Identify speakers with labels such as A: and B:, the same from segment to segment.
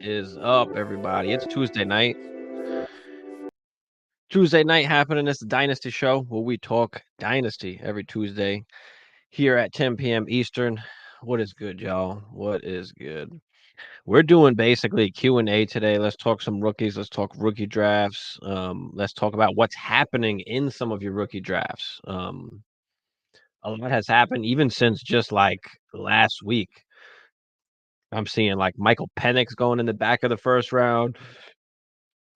A: is up, everybody? It's Tuesday night. Tuesday night happening. It's the Dynasty Show where we talk Dynasty every Tuesday here at 10 p.m. Eastern. What is good, y'all? What is good? We're doing basically Q&A today. Let's talk some rookies. Let's talk rookie drafts. Let's talk about what's happening in some of your rookie drafts. A lot has happened even since just like last week. I'm seeing like Michael Penix going in the back of the first round.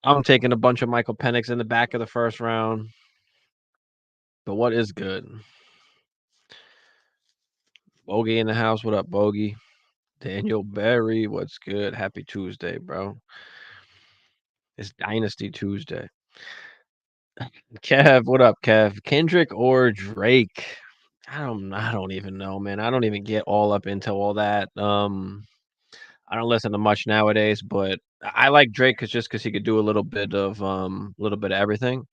A: I'm taking a bunch of Michael Penix in the back of the first round. But what is good? Bogey in the house. What up, Bogey? Daniel Berry. What's good? Happy Tuesday, bro. It's Dynasty Tuesday. Kev, what up, Kev? Kendrick or Drake? I don't even know, man. I don't even get all up into all that. I don't listen to much nowadays, but I like Drake just because he could do a little bit of everything.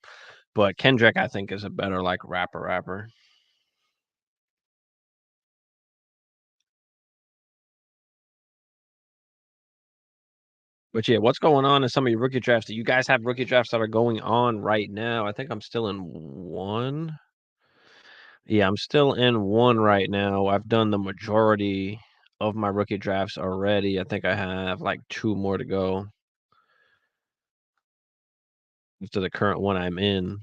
A: But Kendrick, I think, is a better like rapper. But yeah, what's going on in some of your rookie drafts? Do you guys have rookie drafts that are going on right now? I think I'm still in one. Yeah, I'm still in one right now. I've done the majority of my rookie drafts already. I think I have like two more to go to the current one I'm in,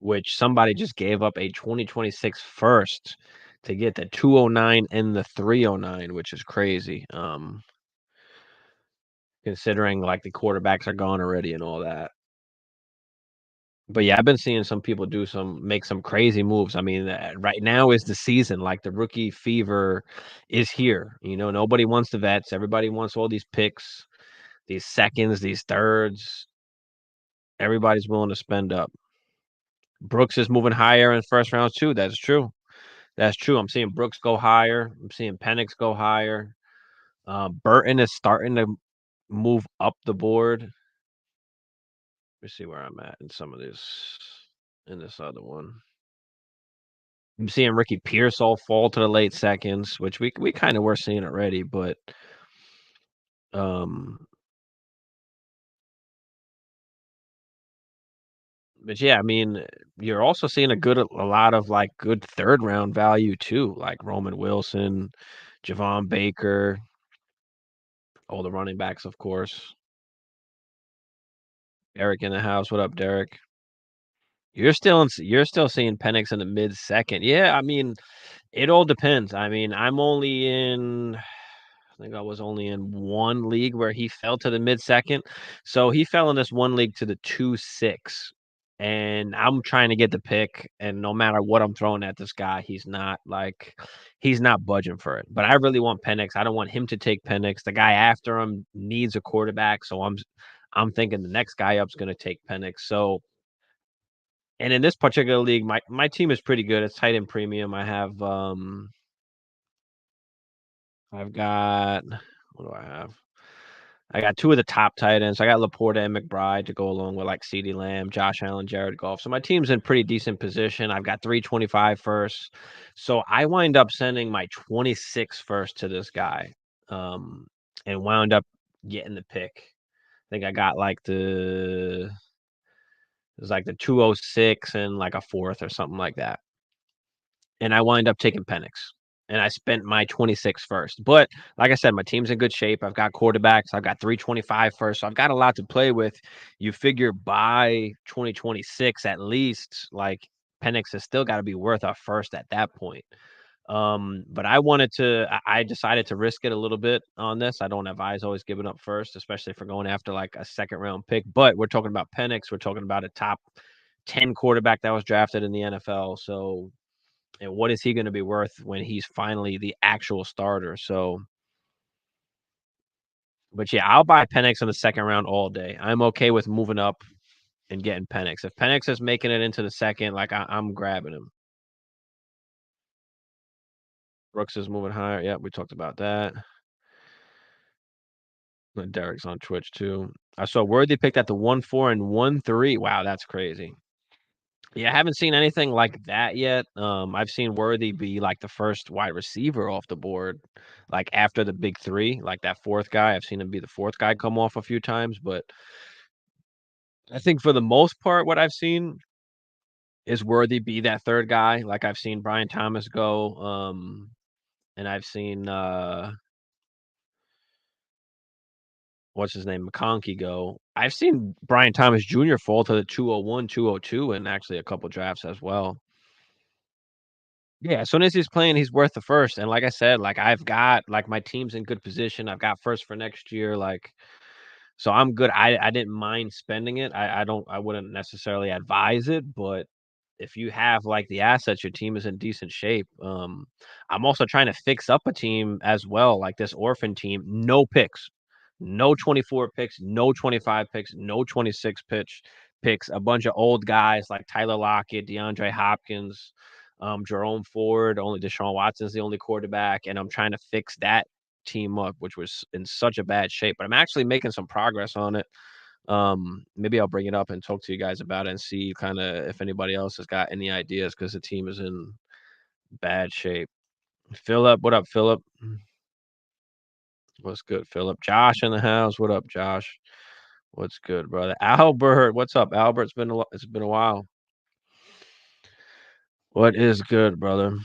A: which somebody just gave up a 2026 first to get the 209 and the 309, which is crazy. Considering like the quarterbacks are gone already and all that. But yeah, I've been seeing some people make some crazy moves. I mean, right now is the season. Like the rookie fever is here. You know, nobody wants the vets. Everybody wants all these picks, these seconds, these thirds. Everybody's willing to spend up. Brooks is moving higher in first rounds too. That's true. That's true. I'm seeing Brooks go higher. I'm seeing Penix go higher. Burton is starting to move up the board. Let me see where I'm at in some of this in this other one. I'm seeing Ricky Pearsall fall to the late seconds, which we kind of were seeing already, um, but yeah, I mean, you're also seeing a lot of like good third round value too, like Roman Wilson, Javon Baker, all the running backs, of course. Derek in the house. What up, Derek? You're still seeing Penix in the mid second. Yeah, I mean, it all depends. I mean, I think I was only in one league where he fell to the mid second. So he fell in this one league to the 2-6. And I'm trying to get the pick. And no matter what I'm throwing at this guy, he's not budging for it. But I really want Penix. I don't want him to take Penix. The guy after him needs a quarterback. So I'm thinking the next guy up is gonna take Penix. So and in this particular league, my team is pretty good. It's tight end premium. I've got what do I have? I got two of the top tight ends. I got Laporta and McBride to go along with like CeeDee Lamb, Josh Allen, Jared Goff. So my team's in pretty decent position. I've got 325 first. So I wind up sending my 26 first to this guy. And wound up getting the pick. I think I got like it was like the 206 and like a fourth or something like that. And I wind up taking Penix. And I spent my 26 first. But like I said, my team's in good shape. I've got quarterbacks. I've got 325 first. So I've got a lot to play with. You figure by 2026 at least, like Penix has still got to be worth a first at that point. But I decided to risk it a little bit on this. I don't advise always giving up first, especially for going after like a second round pick. But we're talking about Penix. We're talking about a top 10 quarterback that was drafted in the NFL. So and what is he going to be worth when he's finally the actual starter? So, but yeah, I'll buy Penix in the second round all day. I'm okay with moving up and getting Penix. If Penix is making it into the second, like I'm grabbing him. Brooks is moving higher. Yeah, we talked about that. Derek's on Twitch too. I saw Worthy picked at the 1-4 and 1-3. Wow, that's crazy. Yeah, I haven't seen anything like that yet. I've seen Worthy be like the first wide receiver off the board, like after the big three, like that fourth guy. I've seen him be the fourth guy come off a few times, but I think for the most part, what I've seen is Worthy be that third guy. Like I've seen Brian Thomas go, and I've seen what's his name, McConkey go. I've seen Brian Thomas Jr. fall to the 201, 202, and actually a couple drafts as well. Yeah, as soon as he's playing, he's worth the first, and like I said, like, I've got like, my team's in good position, I've got first for next year, like, so I'm good. I didn't mind spending it. I wouldn't necessarily advise it, but if you have, like, the assets, your team is in decent shape. I'm also trying to fix up a team as well, like this orphan team, no picks. No 24 picks, no 25 picks, no 26 picks, a bunch of old guys like Tyler Lockett, DeAndre Hopkins, Jerome Ford, only Deshaun Watson's the only quarterback, and I'm trying to fix that team up, which was in such a bad shape. But I'm actually making some progress on it. Maybe I'll bring it up and talk to you guys about it and see kind of if anybody else has got any ideas because the team is in bad shape. Philip, what up, Philip? What's good, Philip? Josh in the house. What up, Josh? What's good, brother? Albert, what's up, Albert? It's been a while. What is good, brother?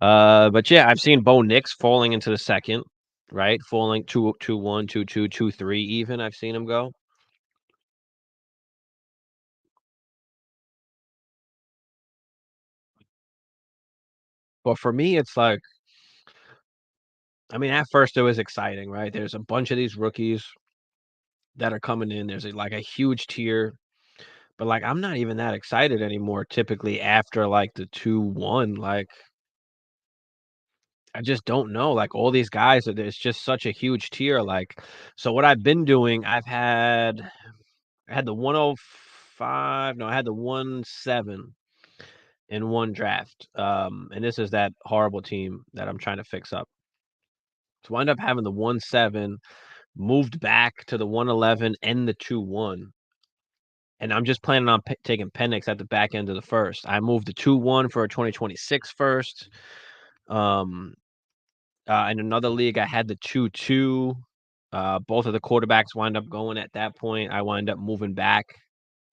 A: But yeah, I've seen Bo Nix falling into the second, right? Falling 2-1, 2-2, 2-3 even. I've seen him go. But for me, it's like, I mean, at first it was exciting, right? There's a bunch of these rookies that are coming in. There's like a huge tier, but like I'm not even that excited anymore. Typically after like the 2-1, like I just don't know. Like all these guys, it's just such a huge tier. Like, so what I've been doing, I had the 105. No, I had the 1-7 in one draft. And this is that horrible team that I'm trying to fix up. So I end up having the 1-7, moved back to the 111 and the 2-1. And I'm just planning on taking Penix at the back end of the first. I moved the 2-1 for a 2026 first. Um, in another league, I had the 2-2. Both of the quarterbacks wind up going at that point. I wind up moving back,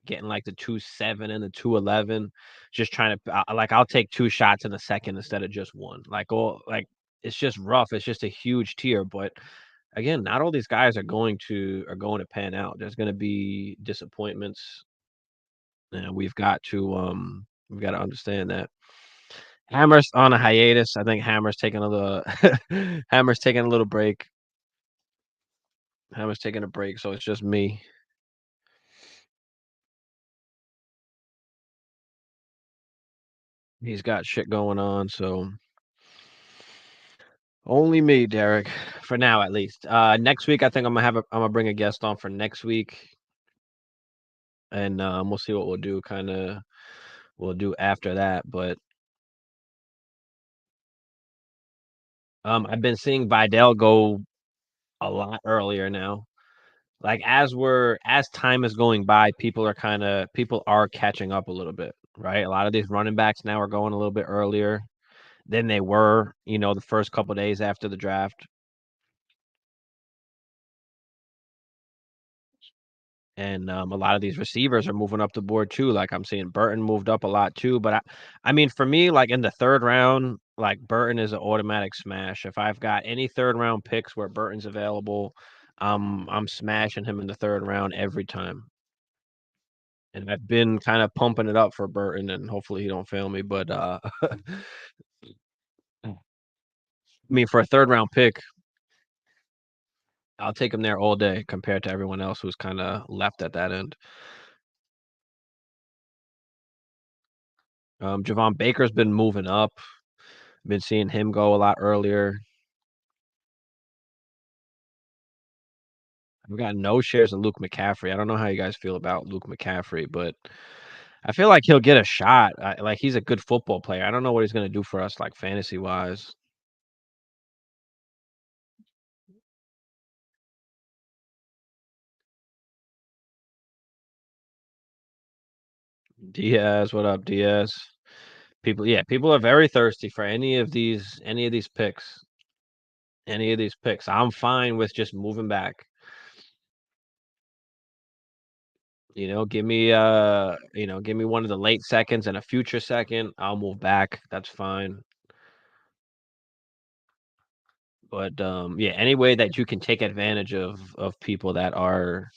A: getting like the 2-7 and the 2-11. Just trying to like I'll take two shots in a second instead of just one. Like it's just rough. It's just a huge tier. But again, not all these guys are going to pan out. There's going to be disappointments, and we've got to understand that. Hammer's on a hiatus. I think Hammer's taking a little Hammer's taking a little break. Hammer's taking a break, so it's just me. He's got shit going on, so only me, Derek, for now at least. Next week I think I'm gonna bring a guest on for next week, and we'll see what we'll do after that. But I've been seeing Vidal go a lot earlier now. Like as time is going by, people are catching up a little bit, right? A lot of these running backs now are going a little bit earlier than they were, the first couple days after the draft. And a lot of these receivers are moving up the board too. Like I'm seeing Burton moved up a lot too. But I mean, for me, like in the third round, like Burton is an automatic smash. If I've got any third round picks where Burton's available, I'm smashing him in the third round every time. And I've been kind of pumping it up for Burton, and hopefully he don't fail me. But I mean, for a third round pick, I'll take him there all day compared to everyone else who's kind of left at that end. Javon Baker's been moving up. Been seeing him go a lot earlier. I've got no shares of Luke McCaffrey. I don't know how you guys feel about Luke McCaffrey, but I feel like he'll get a shot. Like he's a good football player. I don't know what he's gonna do for us, like fantasy wise. Diaz, what up, Diaz? People, yeah, people are very thirsty for any of these picks. Any of these picks. I'm fine with just moving back. Give me one of the late seconds and a future second. I'll move back. That's fine. But yeah, any way that you can take advantage of people that are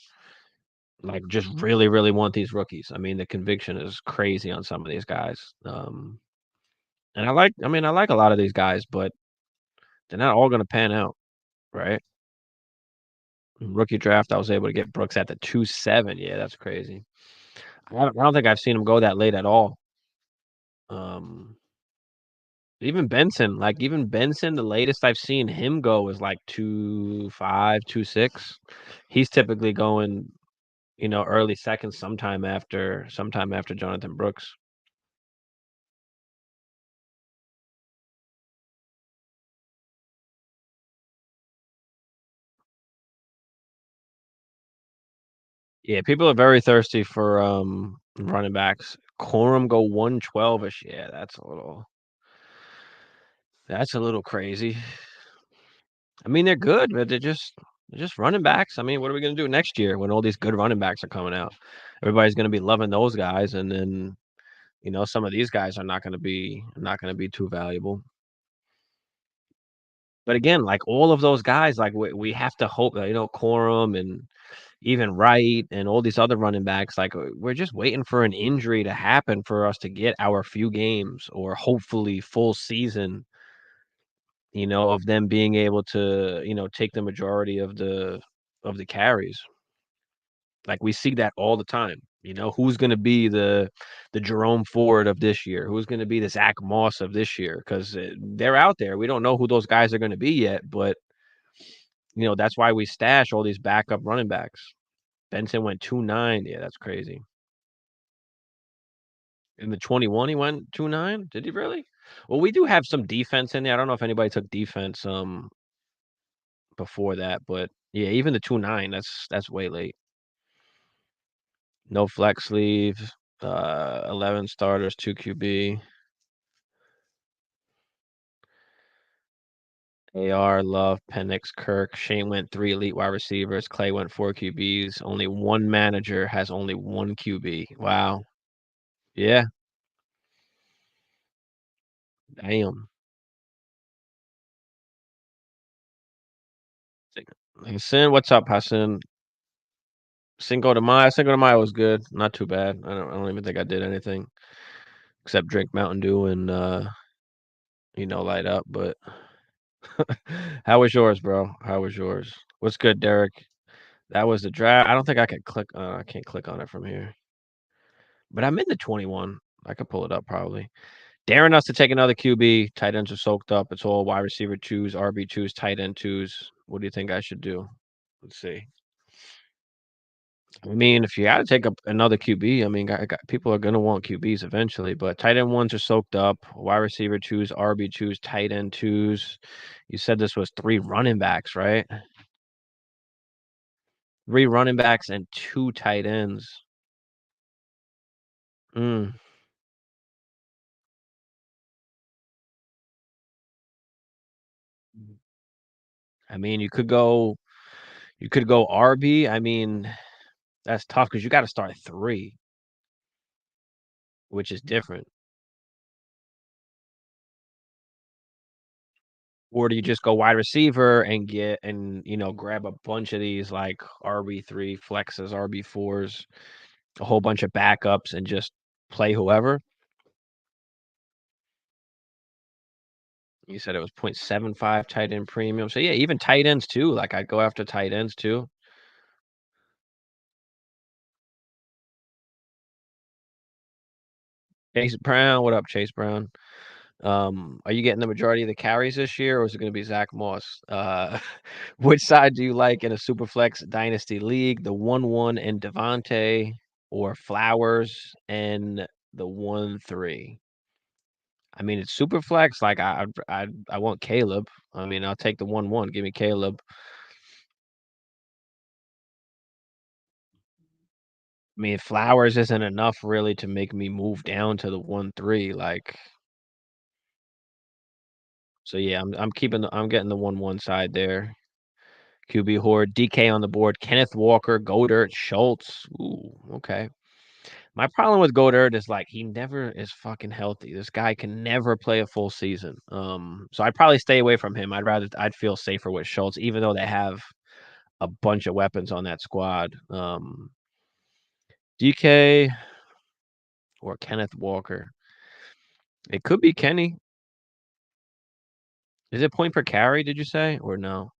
A: like just really, really want these rookies. I mean, the conviction is crazy on some of these guys. And I like a lot of these guys, but they're not all gonna pan out, right? Rookie draft, I was able to get Brooks at the 2-7. Yeah, that's crazy. I don't think I've seen him go that late at all. Um, even Benson, the latest I've seen him go is like 2-5, 2-6. He's typically going, early seconds sometime after Jonathan Brooks. Yeah, people are very thirsty for running backs. Corum go 112ish. Yeah, that's a little crazy. I mean, they're good, but they're just running backs. I mean, what are we gonna do next year when all these good running backs are coming out? Everybody's gonna be loving those guys, and then some of these guys are not gonna be too valuable. But again, like all of those guys, like we have to hope that Corum and even Wright and all these other running backs, like we're just waiting for an injury to happen for us to get our few games or hopefully full season, of them being able to, take the majority of the carries. Like we see that all the time. Who's going to be the Jerome Ford of this year? Who's going to be the Zach Moss of this year? Because they're out there. We don't know who those guys are going to be yet, but that's why we stash all these backup running backs. Benson went 2-9. Yeah, that's crazy. In the 21, he went 2-9. Did he really? Well, we do have some defense in there. I don't know if anybody took defense before that, but yeah, even the 2-9, that's way late. No flex leave. 11 starters, 2 QB. AR, Love, Penix, Kirk. Shane went 3 elite wide receivers. Clay went 4 QBs. Only one manager has only 1 QB. Wow. Yeah. Damn. Hassan, what's up, Hassan? Cinco de Mayo was good. Not too bad. I don't even think I did anything except drink Mountain Dew and light up. But how was yours, bro? How was yours? What's good, Derek? That was the draft. I don't think I can click. I can't click on it from here. But I'm in the 21. I could pull it up probably. Daring us to take another QB. Tight ends are soaked up. It's all wide receiver twos, RB twos, tight end twos. What do you think I should do? Let's see. I mean, if you got to take up another QB, I mean, people are going to want QBs eventually, but tight end ones are soaked up. Wide receiver twos, RB twos, tight end twos. You said this was 3 running backs, right? 3 running backs and 2 tight ends. Mm. I mean, you could go RB. I mean, that's tough because you got to start 3, which is different. Or do you just go wide receiver and grab a bunch of these like RB3 flexes, RB4s, a whole bunch of backups, and just play whoever? You said it was 0.75 tight end premium. So yeah, even tight ends too. Like I'd go after tight ends too. Chase Brown, what up, Chase Brown? Are you getting the majority of the carries this year, or is it going to be Zach Moss? Which side do you like in a Superflex Dynasty League? The 1-1 and Devontae, or Flowers and the 1-3? I mean, it's Superflex. Like I want Caleb. I mean, I'll take the 1-1. Give me Caleb. I mean, Flowers isn't enough really to make me move down to the 1-3, like so yeah, I'm getting the 1-1 side there. QB Horde, DK on the board, Kenneth Walker, Goddard, Schultz. Ooh, okay. My problem with Goddard is like he never is fucking healthy. This guy can never play a full season. So I'd probably stay away from him. I'd feel safer with Schultz, even though they have a bunch of weapons on that squad. DK or Kenneth Walker. It could be Kenny. Is it point per carry, did you say? Or no?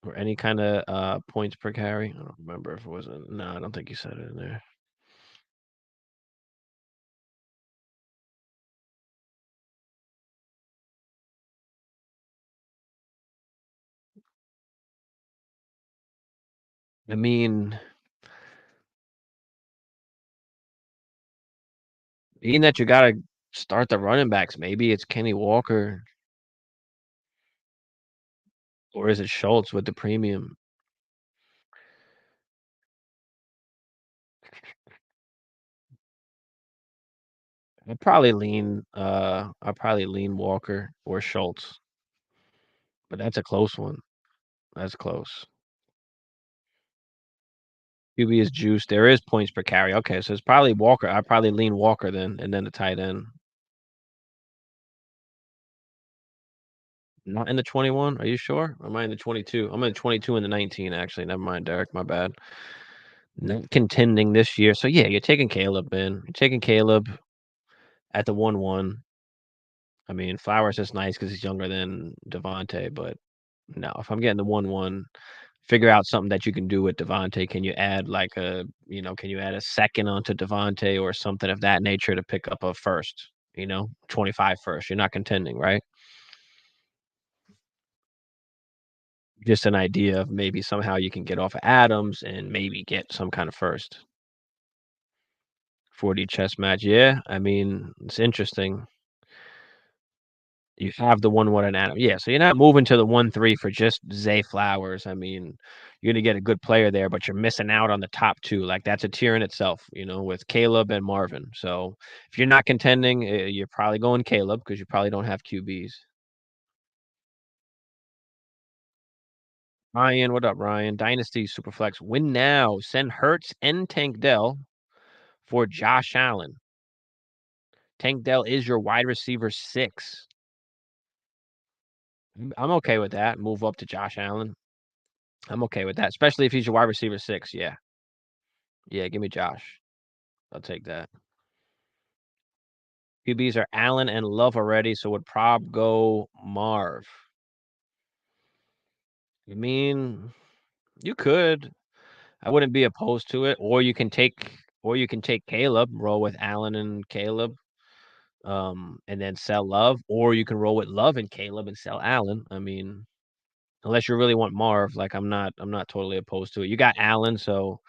A: Or any kind of points per carry? I don't remember if it was no, I don't think you said it in there. I mean, being that you gotta start the running backs, maybe it's Kenny Walker or is it Schultz with the premium? I'd probably lean Walker or Schultz, but that's a close one. That's close. QB is juice. There is points per carry. Okay, so it's probably Walker. I'd probably lean Walker then, and then the tight end. Not in the 21? Are you sure? Or am I in the 22? I'm in the 22 and the 19, actually. Never mind, Derek. My bad. Not contending this year. So, yeah, you're taking Caleb, man. You're taking Caleb at the 1-1. I mean, Flowers is nice because he's younger than Devontae, but no, if I'm getting the 1-1, figure out something that you can do with Devontae. Can you add can you add a second onto Devontae or something of that nature to pick up a first, 25 first? You're not contending, right? Just an idea of maybe somehow you can get off of Adams and maybe get some kind of first. 40 chess match. Yeah, I mean, it's interesting. You have the 1-1 and Adam. Yeah, so you're not moving to the 1-3 for just Zay Flowers. I mean, you're gonna get a good player there, but you're missing out on the top two. Like that's a tier in itself, with Caleb and Marvin. So if you're not contending, you're probably going Caleb because you probably don't have QBs. Ryan, what up, Ryan? Dynasty Superflex. Win now. Send Hurts and Tank Dell for Josh Allen. Tank Dell is your wide receiver 6. I'm okay with that. Move up to Josh Allen. I'm okay with that, especially if he's your wide receiver 6. Yeah. Yeah, give me Josh. I'll take that. QBs are Allen and Love already, so would prob go Marv. I mean, you could. I wouldn't be opposed to it. Or you can take Caleb, roll with Allen and Caleb, and then sell Love, or you can roll with Love and Caleb and sell Allen. I mean, unless you really want Marv, like I'm not totally opposed to it. You got Allen, so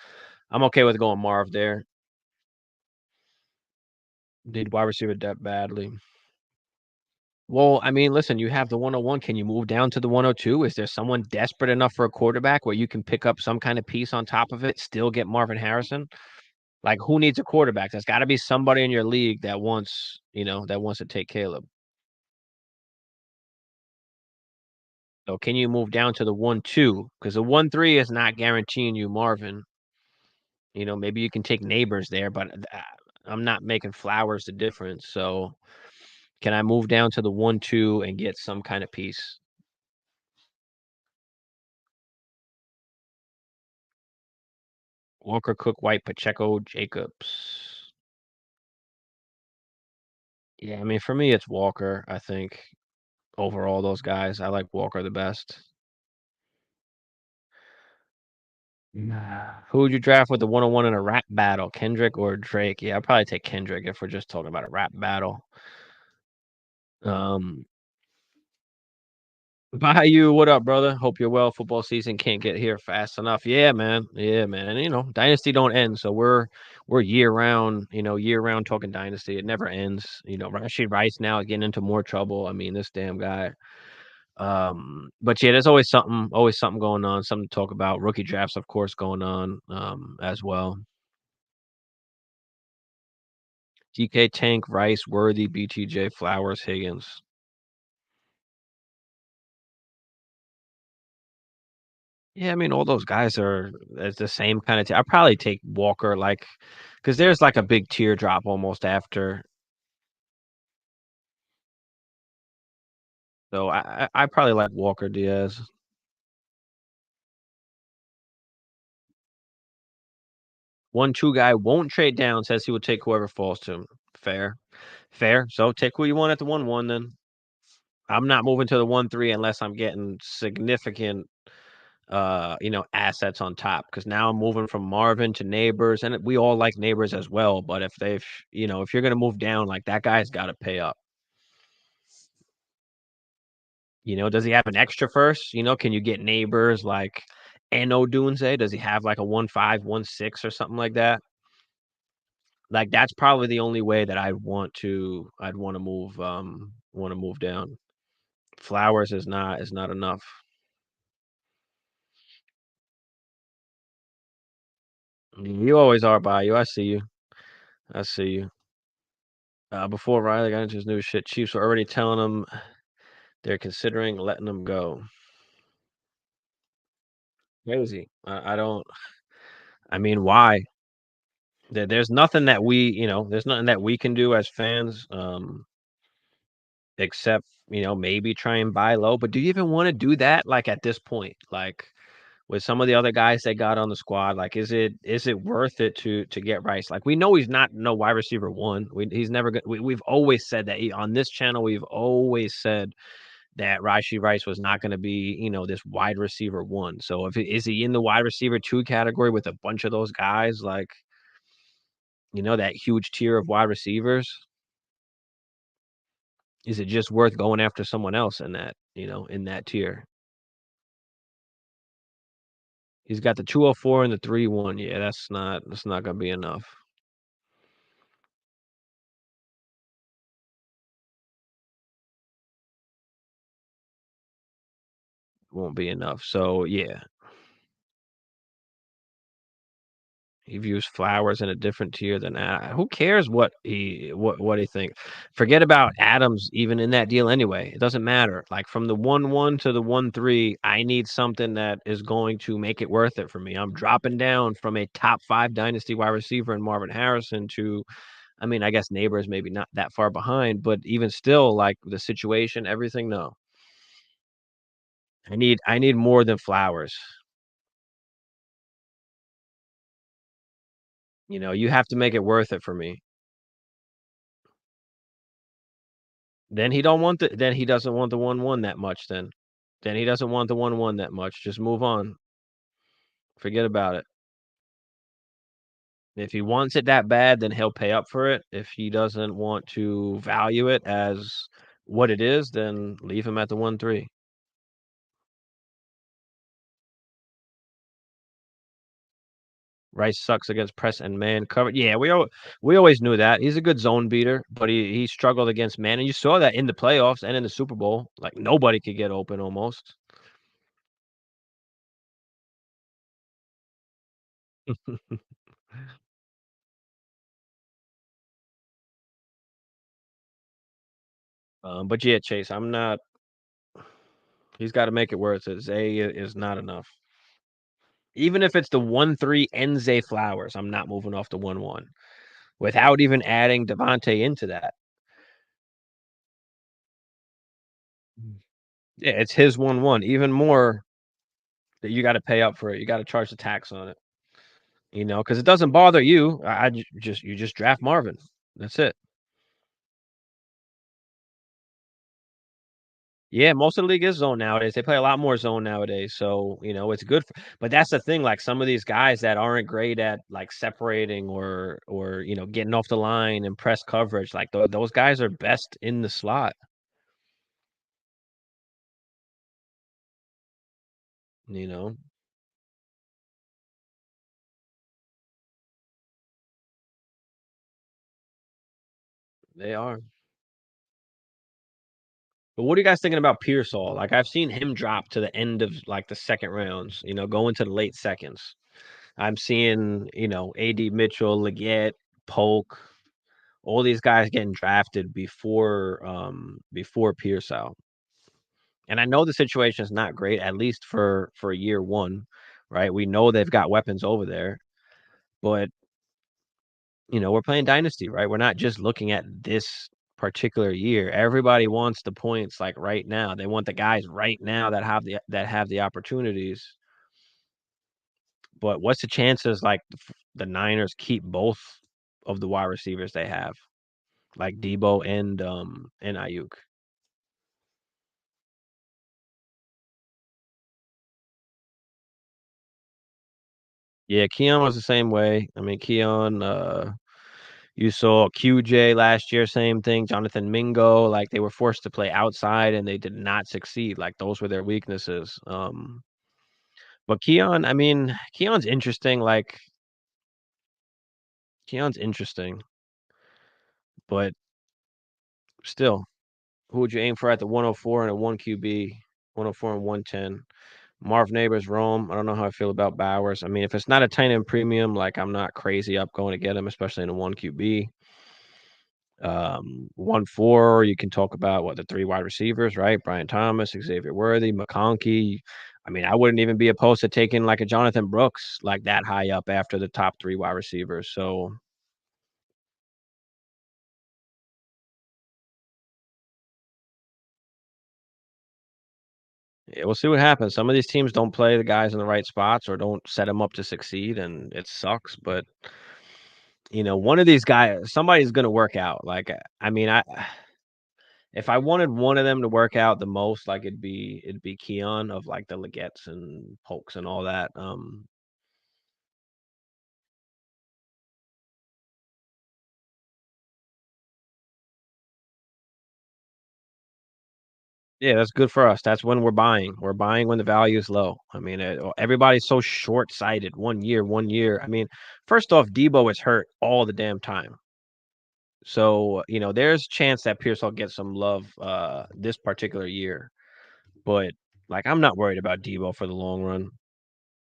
A: I'm okay with going Marv there. Need wide receiver depth badly. Well, I mean, listen, you have the 101. Can you move down to the 102? Is there someone desperate enough for a quarterback where you can pick up some kind of piece on top of it, still get Marvin Harrison? Like, who needs a quarterback? There's got to be somebody in your league that wants to take Caleb. So can you move down to the 1-2? Because the 1-3 is not guaranteeing you Marvin. Maybe you can take Neighbors there, but I'm not making Flowers the difference. So can I move down to the 1-2 and get some kind of piece? Walker, Cook, White, Pacheco, Jacobs. Yeah, I mean, for me, it's Walker. I think overall, those guys, I like Walker the best. Nah. Who would you draft with the 101 in a rap battle, Kendrick or Drake? Yeah, I'd probably take Kendrick if we're just talking about a rap battle. Um, Bayou, what up, brother? Hope you're well. Football season can't get here fast enough. Yeah, man. Yeah, man. And Dynasty don't end, so we're year round. Year round talking Dynasty. It never ends. Rashid Rice now getting into more trouble. I mean, this damn guy. But yeah, there's always something going on, something to talk about. Rookie drafts, of course, going on as well. DK, Tank, Rice, Worthy, BTJ, Flowers, Higgins. Yeah, I mean, all those guys are it's the same kind of. I'd probably take Walker, like, because there's like a big teardrop almost after. So I probably like Walker Diaz. 1-2 guy won't trade down. Says he will take whoever falls to him. Fair, fair. So take who you want at the 1-1 then. I'm not moving to the 1-3 unless I'm getting significant assets on top, because now I'm moving from Marvin to Neighbors, and we all like Neighbors as well, but if if you're gonna move down, like, that guy's got to pay up. Does he have an extra first? Can you get Neighbors like Eno Dunze? Does he have like a 1-5, 1-6 or something like that? Like, that's probably the only way that I'd want to move down. Flowers is not enough. You always are by you. I see you. I see you. Before Riley got into his new shit, Chiefs were already telling him they're considering letting him go. Crazy. I don't. I mean, why? There's nothing that there's nothing that we can do as fans, except maybe try and buy low. But do you even want to do that? Like, at this point, like, with some of the other guys they got on the squad, like, is it worth it to get Rice? Like, we know he's not no wide receiver one. He's never good. We've always said that on this channel. We've always said that Rashee Rice was not going to be, this wide receiver one. So is he in the wide receiver two category with a bunch of those guys, like, that huge tier of wide receivers? Is it just worth going after someone else in that tier? He's got the 204 and the 3-1. Yeah, that's not going to be enough. Won't be enough. So yeah, he views Flowers in a different tier than who cares what he thinks? Forget about Adams even in that deal anyway. It doesn't matter. Like, from the 1-1 to the 1-3, I need something that is going to make it worth it for me. I'm dropping down from a top 5 dynasty wide receiver in Marvin Harrison to, I mean, I guess Neighbors maybe not that far behind, but even still, like, the situation, everything, no. I need more than Flowers. You have to make it worth it for me. Then he doesn't want the 1-1 that much then. Then he doesn't want the 1-1 that much. Just move on. Forget about it. If he wants it that bad, then he'll pay up for it. If he doesn't want to value it as what it is, then leave him at the 1-3. Rice sucks against press and man cover. Yeah, we always knew that. He's a good zone beater, but he struggled against man, and you saw that in the playoffs and in the Super Bowl. Like, nobody could get open almost. But yeah, Chase, I'm not. He's got to make it worth it. Zay is not enough. Even if it's the 1-3 Enze Flowers, I'm not moving off the 1-1 without even adding Devontae into that. Yeah, it's his 1-1. Even more that you got to pay up for it. You got to charge the tax on it. Because it doesn't bother you. You just draft Marvin. That's it. Yeah, most of the league is zone nowadays. They play a lot more zone nowadays, so it's good. But that's the thing. Like, some of these guys that aren't great at, like, separating or getting off the line and press coverage, like, those guys are best in the slot. You know they are. But what are you guys thinking about Pearsall? Like, I've seen him drop to the end of, like, the second rounds. Going to the late seconds. I'm seeing AD Mitchell, Leggett, Polk. all these guys getting drafted before Pearsall. And I know the situation is not great, at least for year one, right? We know they've got weapons over there, but we're playing Dynasty, right? We're not just looking at this particular year. Everybody wants the points like right now. They want the guys right now that have the opportunities. But what's the chances like the Niners keep both of the wide receivers they have, like Debo and Ayuk? Yeah, Keon was the same way. I mean, Keon, you saw QJ last year, same thing. Jonathan Mingo, like they were forced to play outside and they did not succeed. Like those were their weaknesses. But Keon, I mean, Keon's interesting, but still, who would you aim for at the 104 and a 1 QB, 104 and 110? Marv Neighbors, Rome. I don't know how I feel about Bowers. I mean, if it's not a tight end premium, like I'm not crazy up going to get him, especially in a 1 QB. 1-4, you can talk about what the three wide receivers, right? Brian Thomas, Xavier Worthy, McConkey. I mean, I wouldn't even be opposed to taking like a Jonathan Brooks like that high up after the top three wide receivers. So yeah, we'll see what happens. Some of these teams don't play the guys in the right spots or don't set them up to succeed, and it sucks. But one of these guys, somebody's going to work out. Like, I mean, if I wanted one of them to work out the most, like it'd be Keon of like the Legettes and Polks and all that. Yeah, that's good for us. That's when we're buying. We're buying when the value is low. I mean, everybody's so short-sighted. 1 year, 1 year. I mean, first off, Debo is hurt all the damn time. So, there's a chance that Pearsall gets some love this particular year. But like I'm not worried about Debo for the long run.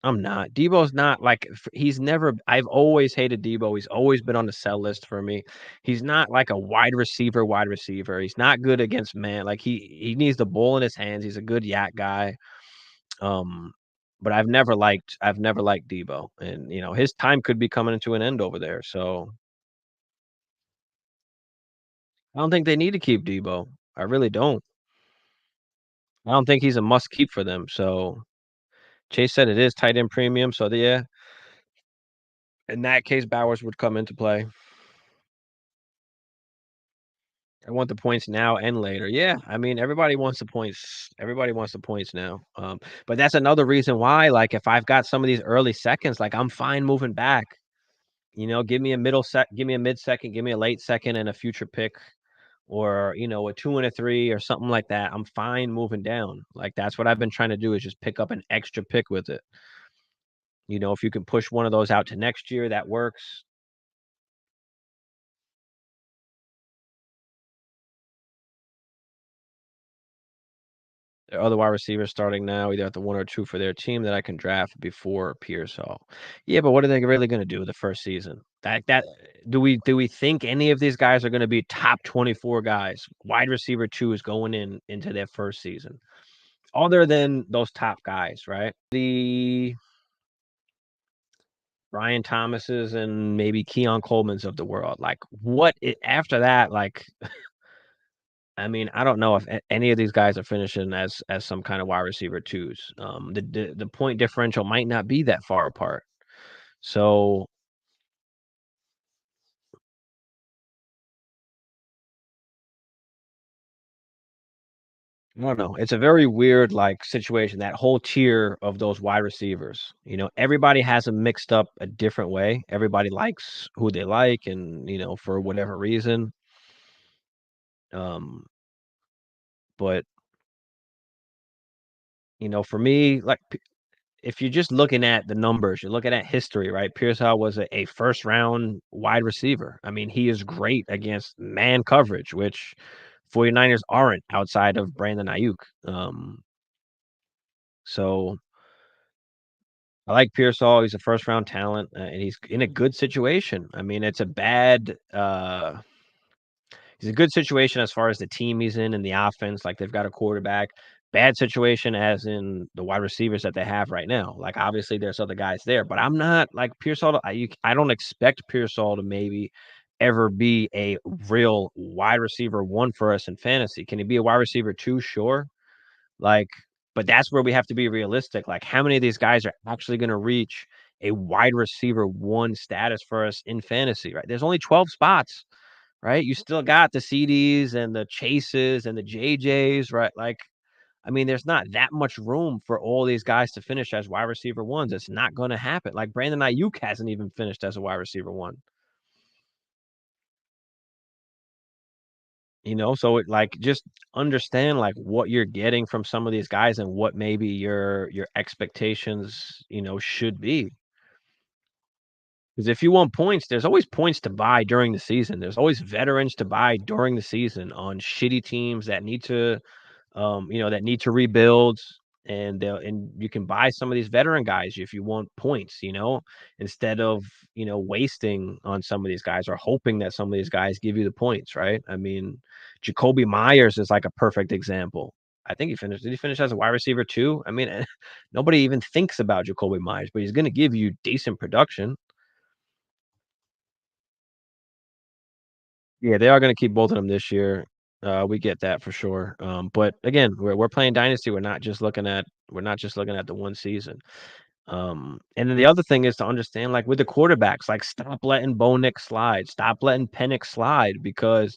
A: I'm not. Debo's not like he's never. I've always hated Debo. He's always been on the sell list for me. He's not like a wide receiver. Wide receiver. He's not good against man. Like he needs the ball in his hands. He's a good yak guy. Um, but I've never liked Debo, and his time could be coming to an end over there. So I don't think they need to keep Debo. I really don't. I don't think he's a must keep for them. So Chase said it is tight end premium. So yeah, in that case, Bowers would come into play. I want the points now and later. Yeah, I mean everybody wants the points. Everybody wants the points now. But that's another reason why, like, if I've got some of these early seconds, like I'm fine moving back. Give me a give me a mid second, give me a late second and a future pick, or a 2 and a 3 or something like that. I'm fine moving down. Like that's what I've been trying to do is just pick up an extra pick with it. If you can push one of those out to next year, that works. There are other wide receivers starting now, either at the 1 or 2 for their team that I can draft before Pearsall. Yeah, but what are they really gonna do the first season? That do we think any of these guys are gonna be top 24 guys? Wide receiver 2 is going into their first season. Other than those top guys, right? The Brian Thomases and maybe Keon Coleman's of the world. Like after that, like I mean, I don't know if any of these guys are finishing as some kind of wide receiver twos. The point differential might not be that far apart. So I don't know. It's a very weird like situation. That whole tier of those wide receivers. Everybody has them mixed up a different way. Everybody likes who they like, and for whatever reason. Um, but for me, like if you're just looking at the numbers, you're looking at history, right? Pearsall was a first round wide receiver. I mean, he is great against man coverage, which 49ers aren't outside of Brandon Ayuk. So I like Pearsall. He's a first round talent, and he's in a good situation. I mean, it's a bad He's a good situation as far as the team he's in and the offense, like, they've got a quarterback. Bad situation as in the wide receivers that they have right now. Like, obviously, there's other guys there, but I'm not like, Pearsall, I don't expect Pearsall to maybe ever be a real wide receiver 1 for us in fantasy. Can he be a wide receiver 2? Sure. Like, but that's where we have to be realistic. Like, how many of these guys are actually gonna reach a wide receiver 1 status for us in fantasy, right? There's only 12 spots, right? You still got the CDs and the Chases and the JJs, right? Like, I mean, there's not that much room for all these guys to finish as wide receiver 1s. It's not gonna happen. Like, Brandon Ayuk hasn't even finished as a wide receiver 1. So it like, just understand, like, what you're getting from some of these guys and what maybe your expectations, should be. Because if you want points, there's always points to buy during the season. There's always veterans to buy during the season on shitty teams that need to that need to rebuild, and you can buy some of these veteran guys if you want points, instead of, wasting on some of these guys or hoping that some of these guys give you the points, right? I mean, Jacoby Myers is like a perfect example. I think did he finish as a wide receiver too? I mean, nobody even thinks about Jacoby Myers, but he's going to give you decent production. Yeah, they are gonna keep both of them this year. We get that for sure. But again, we're playing Dynasty. We're not just looking at the one season. And then the other thing is to understand, like, with the quarterbacks, like, stop letting Bo Nix slide, stop letting Penix slide, because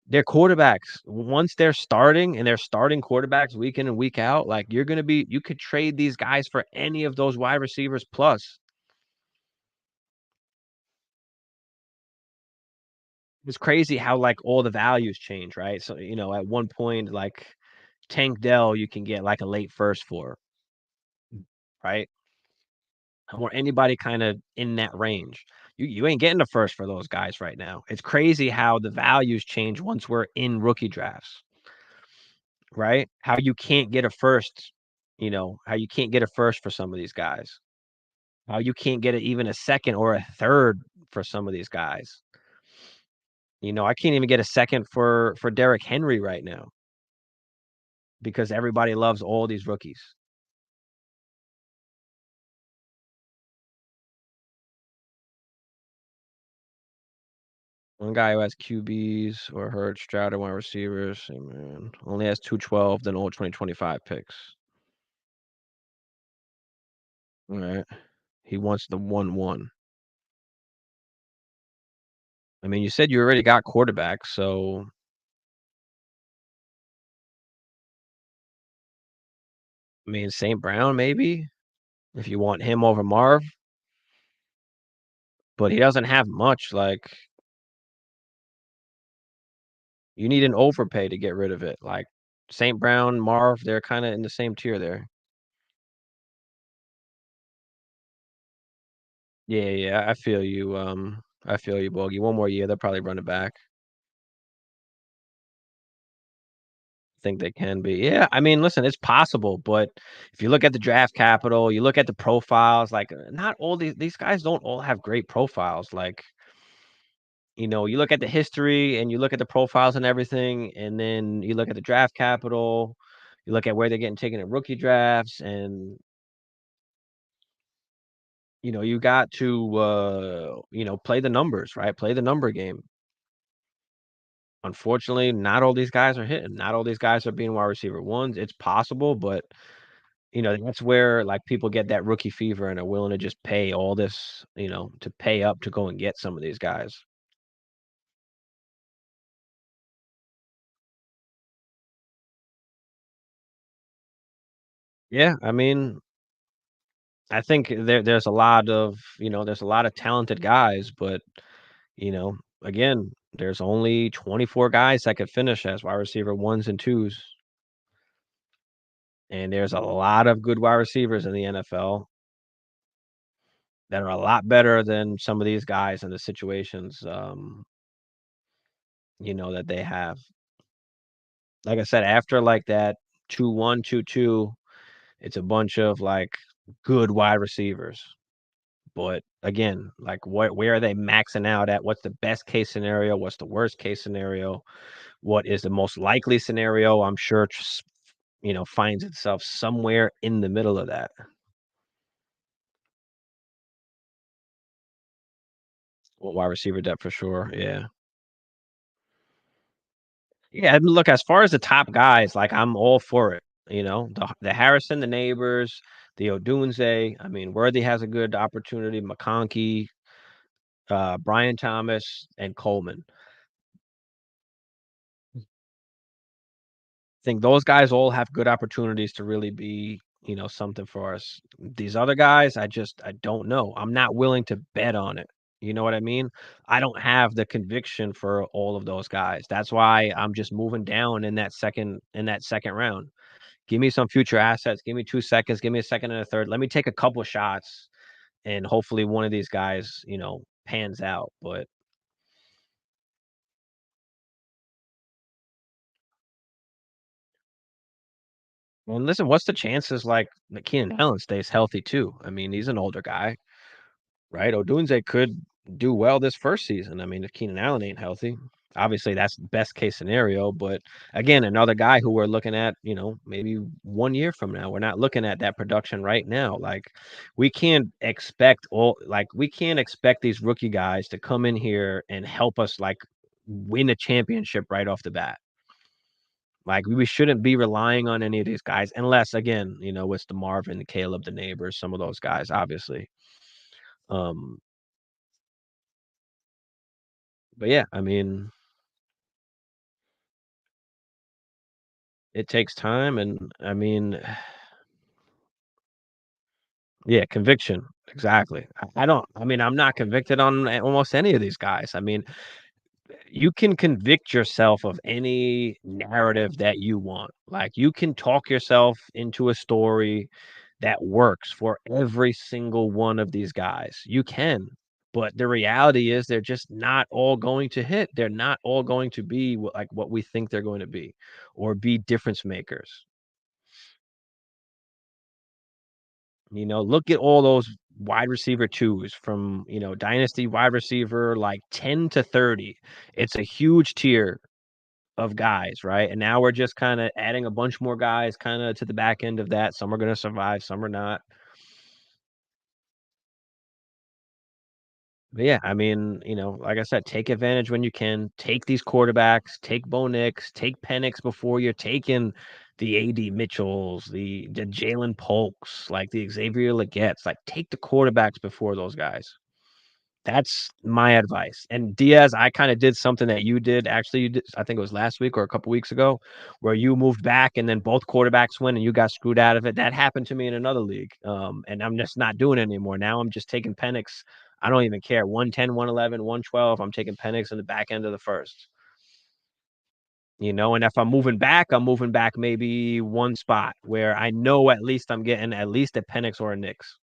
A: they're quarterbacks. Once they're starting and they're starting quarterbacks week in and week out, like, you could trade these guys for any of those wide receivers plus. It's crazy how, like, all the values change, right? So, at one point, like, Tank Dell, you can get, like, a late first for, right? Or anybody kinda in that range. You ain't getting the first for those guys right now. It's crazy how the values change once we're in rookie drafts, right? How you can't get a first, how you can't get a first for some of these guys. How you can't get even a second or a third for some of these guys. I can't even get a second for Derrick Henry right now because everybody loves all these rookies. One guy who has QBs or Hurts, Stroud, and wide receivers, hey, man, only has 212, then all 2025 picks. Alright. He wants the 1-1. I mean, you said you already got quarterbacks, so, I mean, St. Brown maybe, if you want him over Marv, but he doesn't have much, like, you need an overpay to get rid of it, like, St. Brown, Marv, they're kinda in the same tier there. Yeah, yeah, I feel you, Bogey. One more year, they'll probably run it back. Think they can be. Yeah, I mean, listen, it's possible, but if you look at the draft capital, you look at the profiles, like, not all these guys don't all have great profiles. Like, you look at the history and you look at the profiles and everything, and then you look at the draft capital, you look at where they're getting taken in rookie drafts, and you got to play the numbers, right? Play the number game. Unfortunately, not all these guys are hitting. Not all these guys are being wide receiver ones. It's possible, but that's where, like, people get that rookie fever and are willing to just pay all this, to pay up to go and get some of these guys. Yeah, I mean, I think there's a lot of talented guys, but, again, there's only 24 guys that could finish as wide receiver 1s and 2s, and there's a lot of good wide receivers in the NFL that are a lot better than some of these guys in the situations, that they have. Like I said, after, like, that 2-1, 2-2, it's a bunch of, like, good wide receivers. But again, like where are they maxing out at? What's the best case scenario? What's the worst case scenario? What is the most likely scenario? I'm sure finds itself somewhere in the middle of that. Well, wide receiver depth for sure. Yeah. Yeah, I mean, look, as far as the top guys, like I'm all for it. The Harrison, the Neighbors, the Odunze. I mean, Worthy has a good opportunity. McConkey, Brian Thomas, and Coleman. I think those guys all have good opportunities to really be, something for us. These other guys, I don't know. I'm not willing to bet on it. You know what I mean? I don't have the conviction for all of those guys. That's why I'm just moving down in that second round. Give me some future assets. Give me 2 seconds. Give me a second and a third. Let me take a couple shots, and hopefully one of these guys, pans out. But well, listen, what's the chances like that Keenan Allen stays healthy too? I mean, he's an older guy. Right? Odunze could do well this first season. I mean, if Keenan Allen ain't healthy, obviously that's best case scenario. But again, another guy who we're looking at, maybe 1 year from now. We're not looking at that production right now. Like we can't expect these rookie guys to come in here and help us like win a championship right off the bat. Like we shouldn't be relying on any of these guys unless again, it's the Marvin, the Caleb, the Neighbors, some of those guys, obviously. Um, but yeah, I mean, it takes time, and I mean, yeah, conviction, exactly. I don't I mean, I'm not convicted on almost any of these guys. I mean, you can convict yourself of any narrative that you want. Like, you can talk yourself into a story that works for every single one of these guys. You can, but the reality is they're just not all going to hit. They're not all going to be what we think they're going to be or be difference makers. Look at all those wide receiver twos from, dynasty wide receiver like 10 to 30. It's a huge tier of guys, right? And now we're just kind of adding a bunch more guys kind of to the back end of that. Some are going to survive, some are not. But yeah, I mean, like I said, take advantage when you can. Take these quarterbacks, take Bo Nix, take Penix before you're taking the AD Mitchells, the Jalen Polks, like the Xavier Legettes. Like, take the quarterbacks before those guys. That's my advice. And Diaz, I kind of did something that you did. Actually, you did, I think it was last week or a couple weeks ago, where you moved back and then both quarterbacks win and you got screwed out of it. That happened to me in another league. And I'm just not doing it anymore. Now I'm just taking Penix. I don't even care. 110, 111, 112. I'm taking Penix in the back end of the first. And if I'm moving back maybe one spot where I know at least I'm getting at least a Penix or a Nix.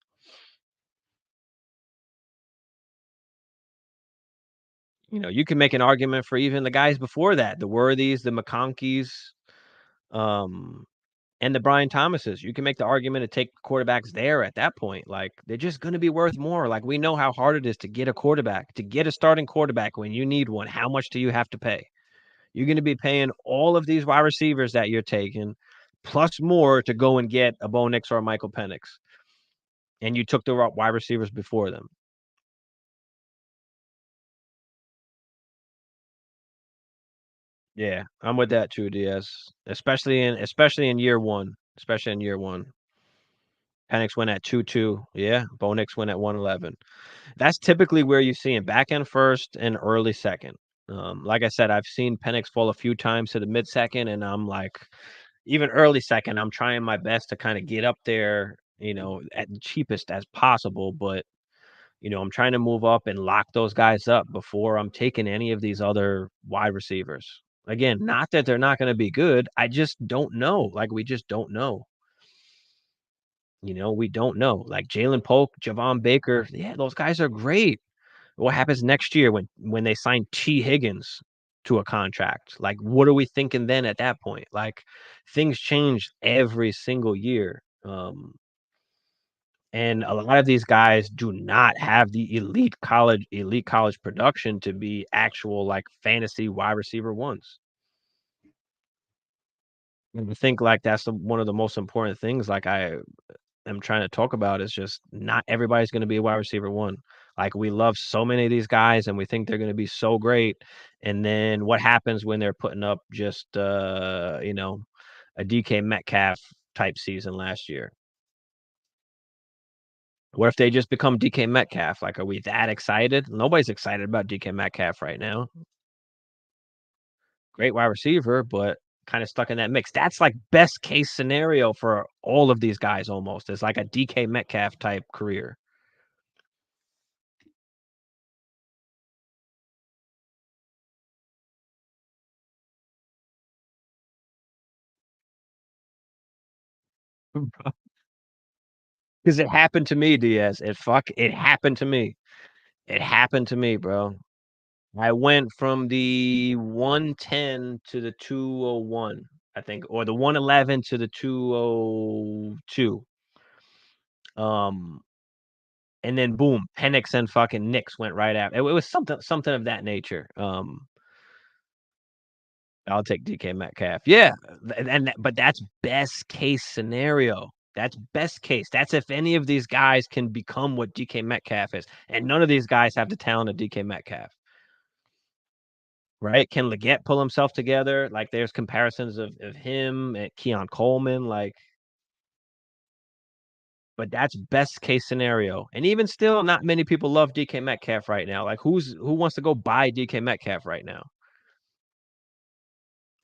A: You can make an argument for even the guys before that, the Worthies, the McConkeys, um, and the Brian Thomases. You can make the argument to take quarterbacks there at that point. Like, they're just going to be worth more. Like, we know how hard it is to get a quarterback, to get a starting quarterback when you need one. How much do you have to pay? You're going to be paying all of these wide receivers that you're taking, plus more to go and get a Bo Nix or a Michael Penix. And you took the wide receivers before them. Yeah, I'm with that too, Diaz. Especially in year one. Especially in year one. Penix went at 2-2. Yeah, Bo Nix went at 111. That's typically where you see him back end first and early second. Like I said, I've seen Penix fall a few times to the mid second, and I'm like, even early second, I'm trying my best to kind of get up there, at the cheapest as possible. But I'm trying to move up and lock those guys up before I'm taking any of these other wide receivers. Again, not that they're not going to be good. I just don't know. Like, we just don't know. We don't know. Like Jalen Polk, Javon Baker, yeah, those guys are great. What happens next year when they sign T. Higgins to a contract? Like, what are we thinking then at that point? Like, things change every single year. And a lot of these guys do not have the elite college production to be actual, like, fantasy wide receiver ones. And I think, like, that's one of the most important things, like, I am trying to talk about is just not everybody's gonna be a wide receiver one. Like, we love so many of these guys, and we think they're gonna be so great, and then what happens when they're putting up just, a DK Metcalf type season last year? What if they just become DK Metcalf? Like, are we that excited? Nobody's excited about DK Metcalf right now. Great wide receiver, but kinda stuck in that mix. That's, like, best case scenario for all of these guys almost. It's like a DK Metcalf type career. Because it happened to me, Diaz. It happened to me. It happened to me, bro. I went from the 110 to the 201, I think, or the 111 to the 202. Um, and then boom, Penix and fucking Knicks went right after. It was something of that nature. I'll take DK Metcalf. Yeah, but that's best case scenario. That's best case. That's if any of these guys can become what DK Metcalf is, and none of these guys have the talent of DK Metcalf, right? Can Leggett pull himself together? Like, there's comparisons of him and Keon Coleman, like, but that's best case scenario. And even still, not many people love DK Metcalf right now. Like, who wants to go buy DK Metcalf right now?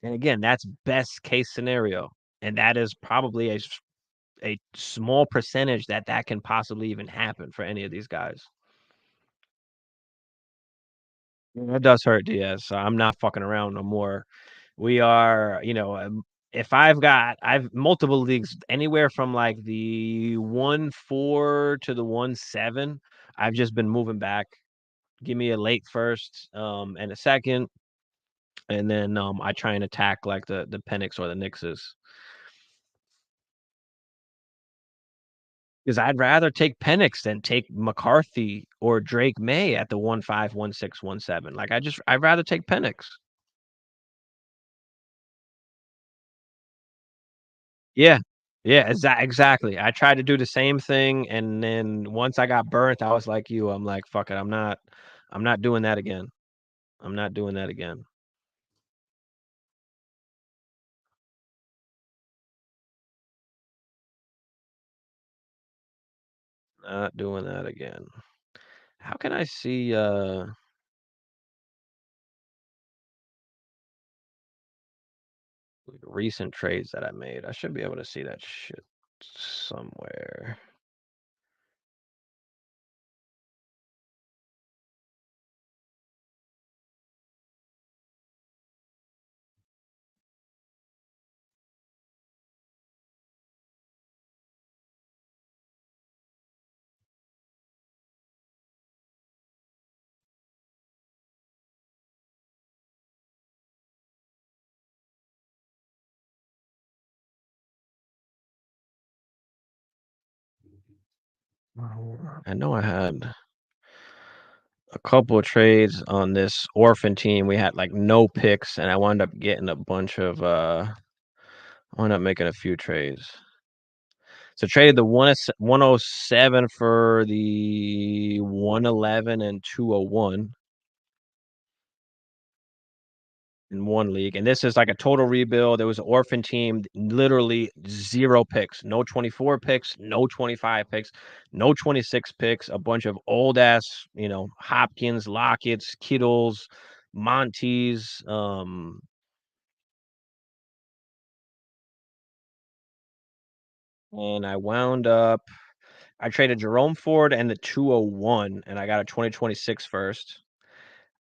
A: And again, that's best case scenario, and that is probably a small percentage that can possibly even happen for any of these guys. That does hurt, Diaz. So I'm not fucking around no more. We are, if I've multiple leagues anywhere from like the 1-4 to the 1-7. I've just been moving back. Give me a late first, and a second, and then I try and attack like the Penix or the Knickses. Because I'd rather take Penix than take McCarthy or Drake May at the 1-5, 1-6, 1-7. Like, I'd rather take Penix. Yeah. Yeah, exactly. I tried to do the same thing, and then once I got burnt, I was like you. I'm like, fuck it. I'm not doing that again. I'm not doing that again. Not doing that again. How can I see recent trades that I made? I should be able to see that shit somewhere. I know I had a couple of trades on this orphan team. We had like no picks, and I wound up getting a bunch of I wound up making a few trades. So traded the 107 for the 111 and 201 in one league. And this is like a total rebuild. It was an orphan team, literally zero picks, no 24 picks, no 25 picks, no 26 picks, a bunch of old ass, Hopkins, Lockett's, Kittles, Monty's, and I traded Jerome Ford and the 201, and I got a 2026 first.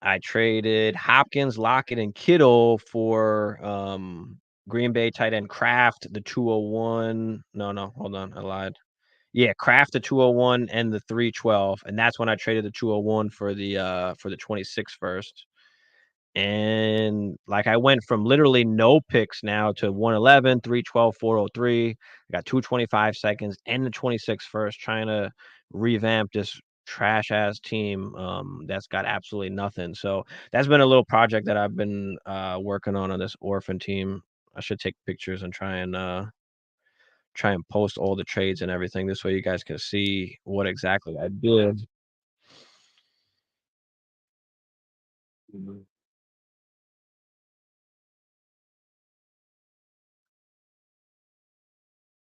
A: I traded Hopkins, Lockett, and Kittle for Green Bay tight end Kraft, the 201. No, hold on, I lied. Yeah, Kraft the 201 and the 312, and that's when I traded the 201 for the 26 first. And, like, I went from literally no picks now to 111, 312, 403. I got 225 seconds and the 26 first, trying to revamp this trash ass team, that's got absolutely nothing. So that's been a little project that I've been working on this orphan team. I should take pictures and try and post all the trades and everything. This way you guys can see what exactly I did. Mhm.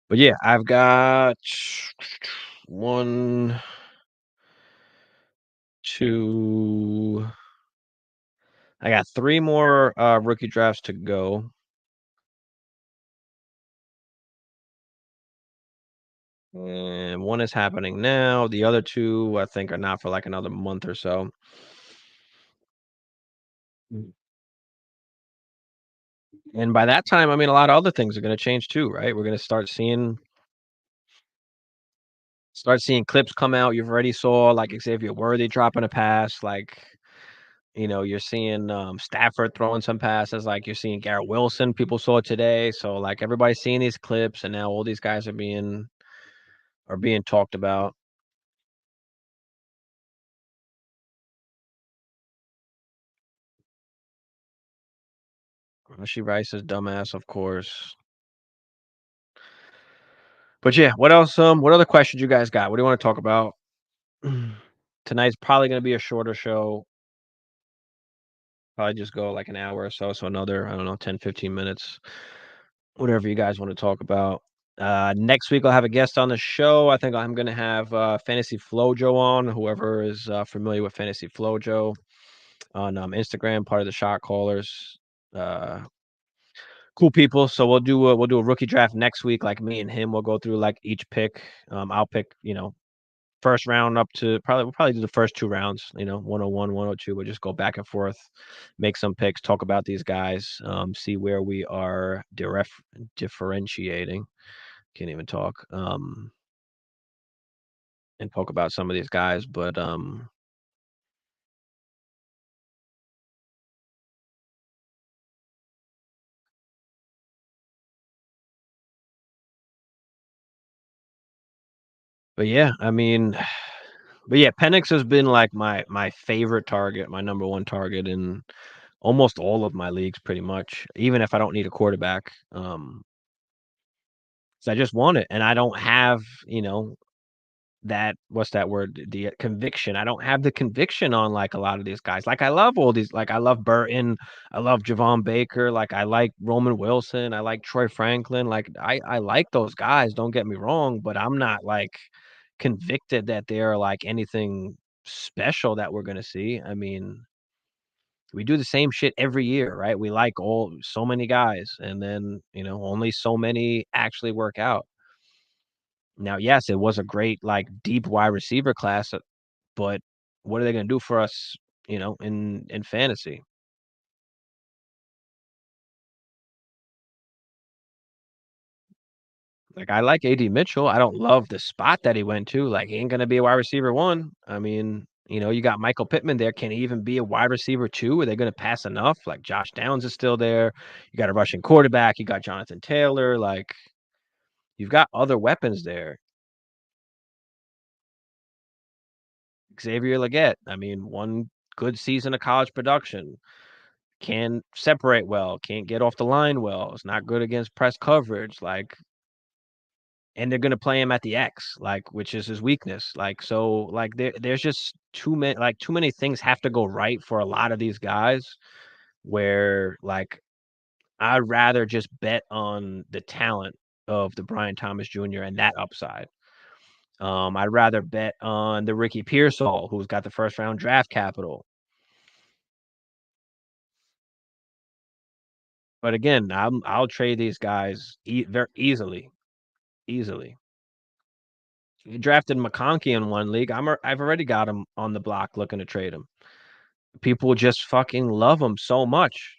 A: But yeah, I've got one, two. I got three more rookie drafts to go. And one is happening now. The other two, I think, are not for like another month or so. Mm. And by that time, I mean, a lot of other things are going to change too, right? We're going to start seeing clips come out. You've already saw like Xavier Worthy dropping a pass, like, you're seeing Stafford throwing some passes, like you're seeing Garrett Wilson. People saw it today, so like everybody's seeing these clips, and now all these guys are being talked about. She Rice's dumbass, of course. But yeah, what else? What other questions you guys got? What do you want to talk about? Tonight's probably going to be a shorter show. Probably just go like an hour or so. So another, I don't know, 10, 15 minutes. Whatever you guys want to talk about. Next week I'll have a guest on the show. I think I'm gonna have Fantasy Flojo on. Whoever is familiar with Fantasy Flojo on Instagram, part of the Shot Callers. Uh, cool people. So we'll do a rookie draft next week. Like me and him, we'll go through like each pick. I'll pick first round up to we'll probably do the first two rounds. 101, 102. We'll just go back and forth, make some picks, talk about these guys, see where we are differentiating. Can't even talk. And talk about some of these guys, but yeah, I mean, but yeah, Penix has been like my favorite target, my number one target in almost all of my leagues, pretty much. Even if I don't need a quarterback, so I just want it, and I don't have that what's that word? The conviction. I don't have the conviction on like a lot of these guys. Like I love all these. Like I love Burton. I love Javon Baker. Like I like Roman Wilson. I like Troy Franklin. Like I like those guys. Don't get me wrong, but I'm not like convicted that they're like anything special that we're gonna see. I mean, we do the same shit every year, right? We like all so many guys, and then only so many actually work out. Now, yes, it was a great like deep wide receiver class, but what are they gonna do for us, in fantasy? Like, I like AD Mitchell. I don't love the spot that he went to. Like, he ain't gonna be a wide receiver 1. I mean, you got Michael Pittman there. Can he even be a wide receiver 2? Are they gonna pass enough? Like, Josh Downs is still there. You got a rushing quarterback. You got Jonathan Taylor. Like, you've got other weapons there. Xavier Legette. I mean, one good season of college production. Can separate well, can't get off the line well. It's not good against press coverage, like, and they're gonna play him at the X, like, which is his weakness. Like, so, like, there's just too many things have to go right for a lot of these guys where, like, I'd rather just bet on the talent of the Brian Thomas Jr. and that upside. I'd rather bet on the Ricky Pearsall, who's got the first round draft capital. But again, I'll trade these guys very easily. Easily. You drafted McConkey in one league. I've already got him on the block looking to trade him. People just fucking love him so much.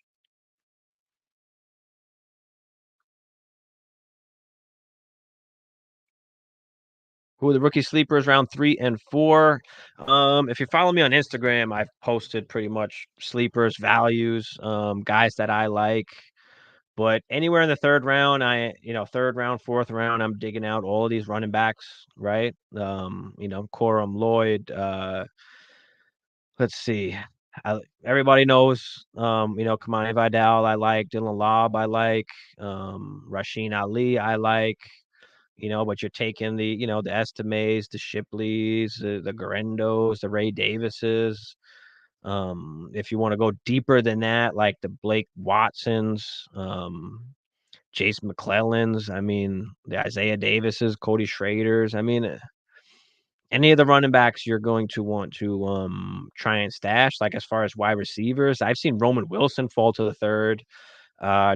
A: Who are the rookie sleepers round 3 and 4? If you follow me on Instagram, I've posted pretty much sleepers, values, guys that I like. But anywhere in the third round, third round, fourth round, I'm digging out all of these running backs, right? Corum, Lloyd, let's see. Everybody knows, Kamani Vidal, I like. Dylan Lobb, I like. Rasheen Ali, I like. But you're taking the Estimes, the Shipleys, the Garendos, the Ray Davises. If you want to go deeper than that, like the Blake Watsons, Jace McClellans, the Isaiah Davises, Cody Schraders. Any of the running backs you're going to want to try and stash. Like as far as wide receivers, I've seen Roman Wilson fall to the third.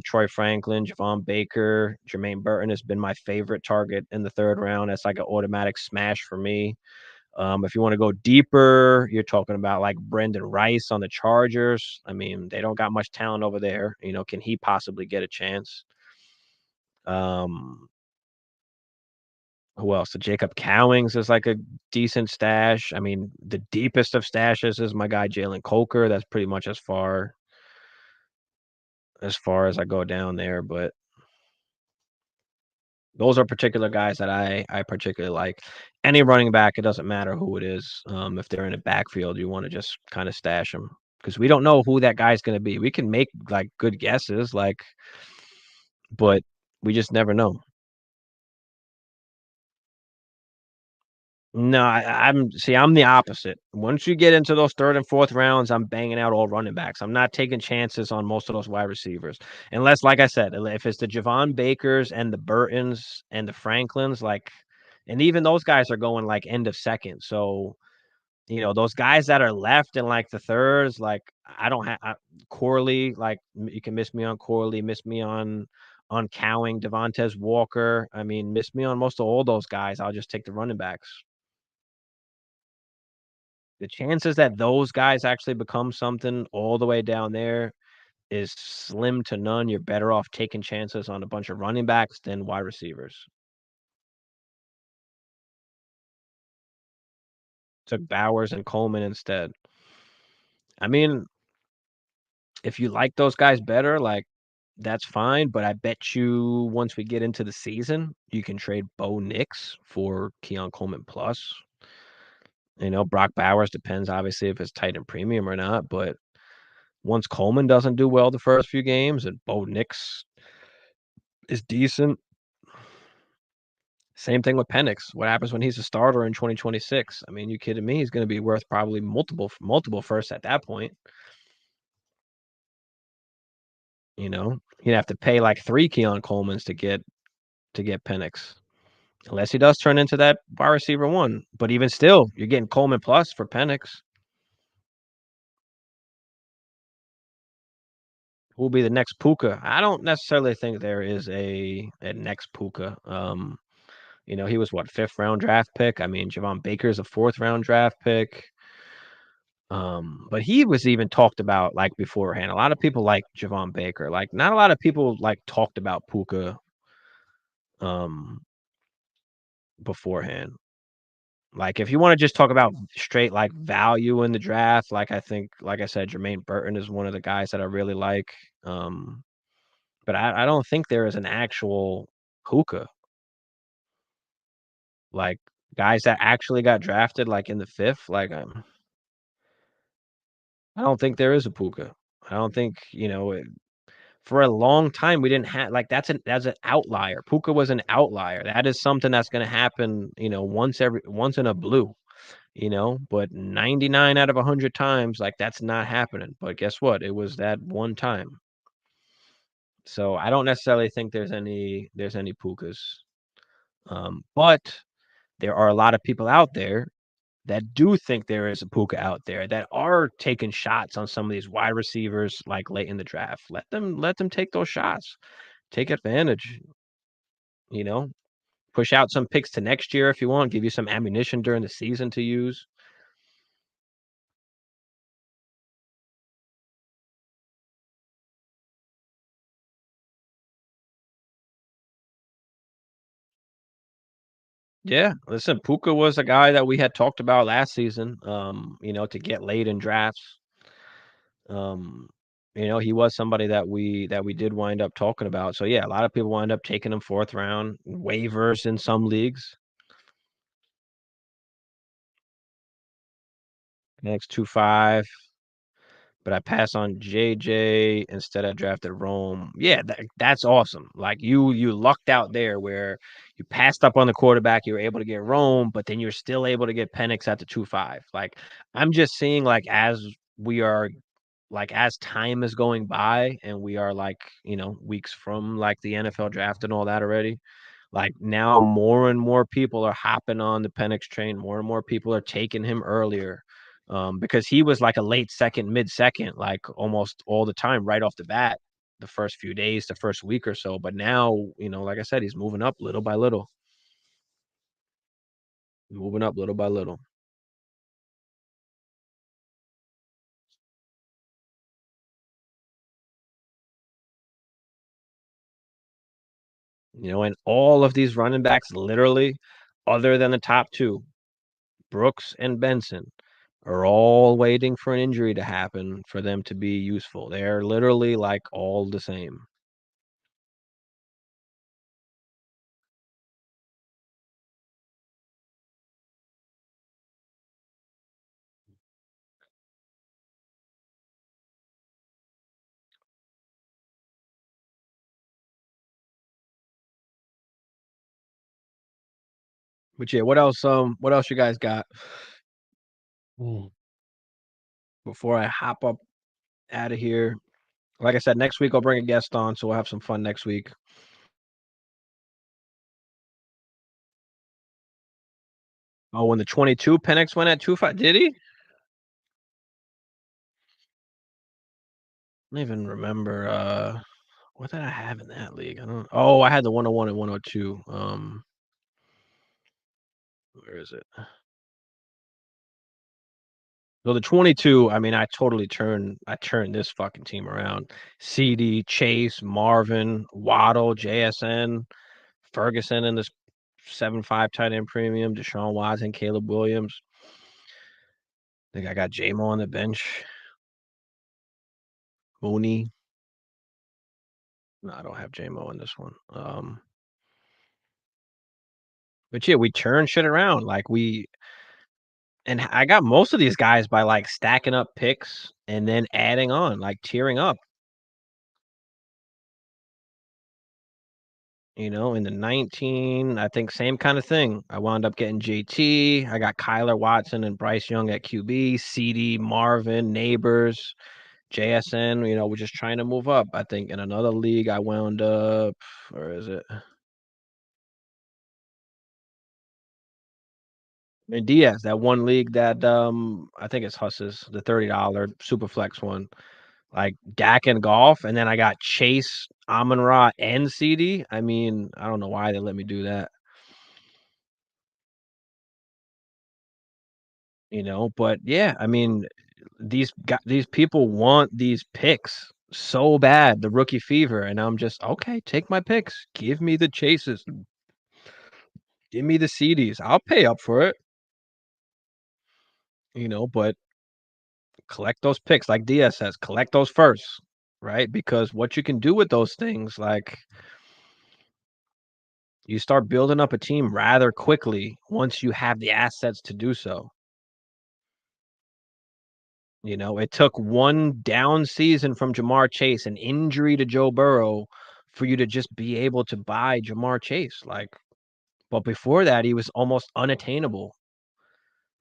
A: Troy Franklin, Javon Baker, Jermaine Burton has been my favorite target in the third round. That's like an automatic smash for me. If you want to go deeper, you're talking about like Brendan Rice on the Chargers. They don't got much talent over there. Can he possibly get a chance? Who else? The Jacob Cowings is like a decent stash. The deepest of stashes is my guy Jalen Coker. That's pretty much as far as I go down there, but those are particular guys that I particularly like. Any running back, it doesn't matter who it is. If they're in a backfield, you want to just kind of stash them because we don't know who that guy's going to be. We can make like good guesses, but we just never know. No, I'm the opposite. Once you get into those third and fourth rounds, I'm banging out all running backs. I'm not taking chances on most of those wide receivers. Unless, like I said, if it's the Javon Bakers and the Burtons and the Franklins, and even those guys are going like end of second. So, those guys that are left in like the thirds, like I don't have Corley, like you can miss me on Corley, miss me on Cowing, Devontae Walker. Miss me on most of all those guys. I'll just take the running backs. The chances that those guys actually become something all the way down there is slim to none. You're better off taking chances on a bunch of running backs than wide receivers. Took Bowers and Coleman instead. If you like those guys better, like that's fine. But I bet you once we get into the season, you can trade Bo Nix for Keon Coleman plus. Brock Bowers depends obviously if it's tight and premium or not, but once Coleman doesn't do well the first few games and Bo Nix is decent. Same thing with Penix. What happens when he's a starter in 2026? You kidding me? He's going to be worth probably multiple firsts at that point. You'd have to pay like 3 Keon Colemans to get Penix, unless he does turn into that wide receiver one. But even still, you're getting Coleman plus for Penix. Who will be the next Puka? I don't necessarily think there is a next Puka. He was what, 5th round draft pick? Javon Baker's a 4th round draft pick. But he was even talked about like beforehand. A lot of people like Javon Baker. Like not a lot of people like talked about Puka beforehand. Like if you want to just talk about straight like value in the draft, like I think, like I said, Jermaine Burton is one of the guys that I really like. But I don't think there is an actual Puka. Like guys that actually got drafted like in the 5th. Like I don't think there is a Puka. I don't think, for a long time we didn't have like that's an outlier. Puka was an outlier. That is something that's going to happen, once in a blue, but 99 out of 100 times like that's not happening. But guess what? It was that one time. So I don't necessarily think there's any Pukas. But there are a lot of people out there that do think there is a Puka out there that are taking shots on some of these wide receivers like late in the draft. Let them take those shots. Take advantage, you know. Push out some picks to next year if you want, give you some ammunition during the season to use. Yeah, listen, Puka was a guy that we had talked about last season, to get late in drafts. Um, he was somebody that we did wind up talking about. So yeah, a lot of people wind up taking him 4th round, waivers in some leagues. Next 2-5, but I pass on JJ instead I drafted Rome. Yeah, that's awesome. Like you lucked out there where you passed up on the quarterback, you were able to get Rome, but then you're still able to get Penix at the 2-5. Like I'm just seeing like we are as time is going by and we are weeks from like the NFL draft and all that already. Like now more and more people are hopping on the Penix train. More and more people are taking him earlier. Because he was like a late second, mid-second, like almost all the time right off the bat, the first few days, the first week or so. But now, like I said, he's moving up little by little. Moving up little by little. And all of these running backs, literally, other than the top two, Brooks and Benson, are all waiting for an injury to happen for them to be useful. They're literally like all the same. But yeah, what else? What else you guys got? Mm. Before I hop up out of here, like I said, next week I'll bring a guest on, so we'll have some fun next week. Oh, when the 22 Penix went at 2-5, did he? I don't even remember. What did I have in that league? I don't. Oh, I had the 101 and 102. Where is it? So the 22, I mean, I turned this fucking team around. CD, Chase, Marvin, Waddle, JSN, Ferguson in this 7-5 tight end premium, Deshaun Watson, Caleb Williams. I think I got J-Mo on the bench. Mooney. No, I don't have J-Mo in this one. But yeah, we turn shit around. And I got most of these guys by like stacking up picks and then adding on, like tearing up. In the 19, I think same kind of thing. I wound up getting JT. I got Kyler Watson and Bryce Young at QB, CD, Marvin, Neighbors, JSN. We're just trying to move up. I think in another league, I wound up, where is it? In Diaz, that one league that I think it's Huss's, the $30 super flex one. Like Dak and Golf, and then I got Chase, Amon-Ra, and CD. I mean, I don't know why they let me do that. But yeah, I mean, these people want these picks so bad, the rookie fever, and I'm just okay. Take my picks, give me the chases, give me the CDs. I'll pay up for it, But collect those picks, like Diaz says, collect those first, right? Because what you can do with those things, like you start building up a team rather quickly once you have the assets to do so. It took one down season from Jamar Chase, an injury to Joe Burrow, for you to just be able to buy Jamar Chase. But before that, he was almost unattainable,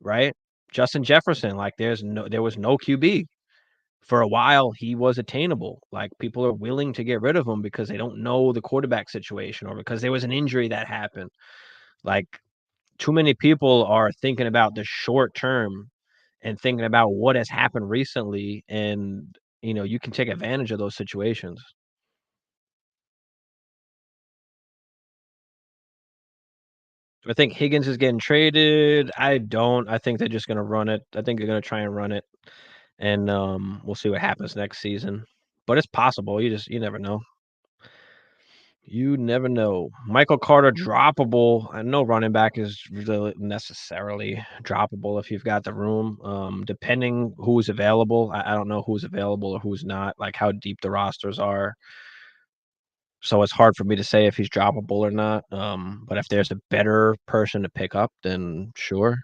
A: right? Justin Jefferson, like there was no QB. For a while, he was attainable. Like people are willing to get rid of him because they don't know the quarterback situation or because there was an injury that happened. Like too many people are thinking about the short term and thinking about what has happened recently, and you can take advantage of those situations. I think Higgins is getting traded. I don't. I think they're just going to run it. I think they're going to try and run it, and we'll see what happens next season. But it's possible. You never know. You never know. Michael Carter droppable. I know running back is really necessarily droppable if you've got the room. Depending who's available. I don't know who's available or who's not, like how deep the rosters are. So it's hard for me to say if he's droppable or not. But if there's a better person to pick up, then sure.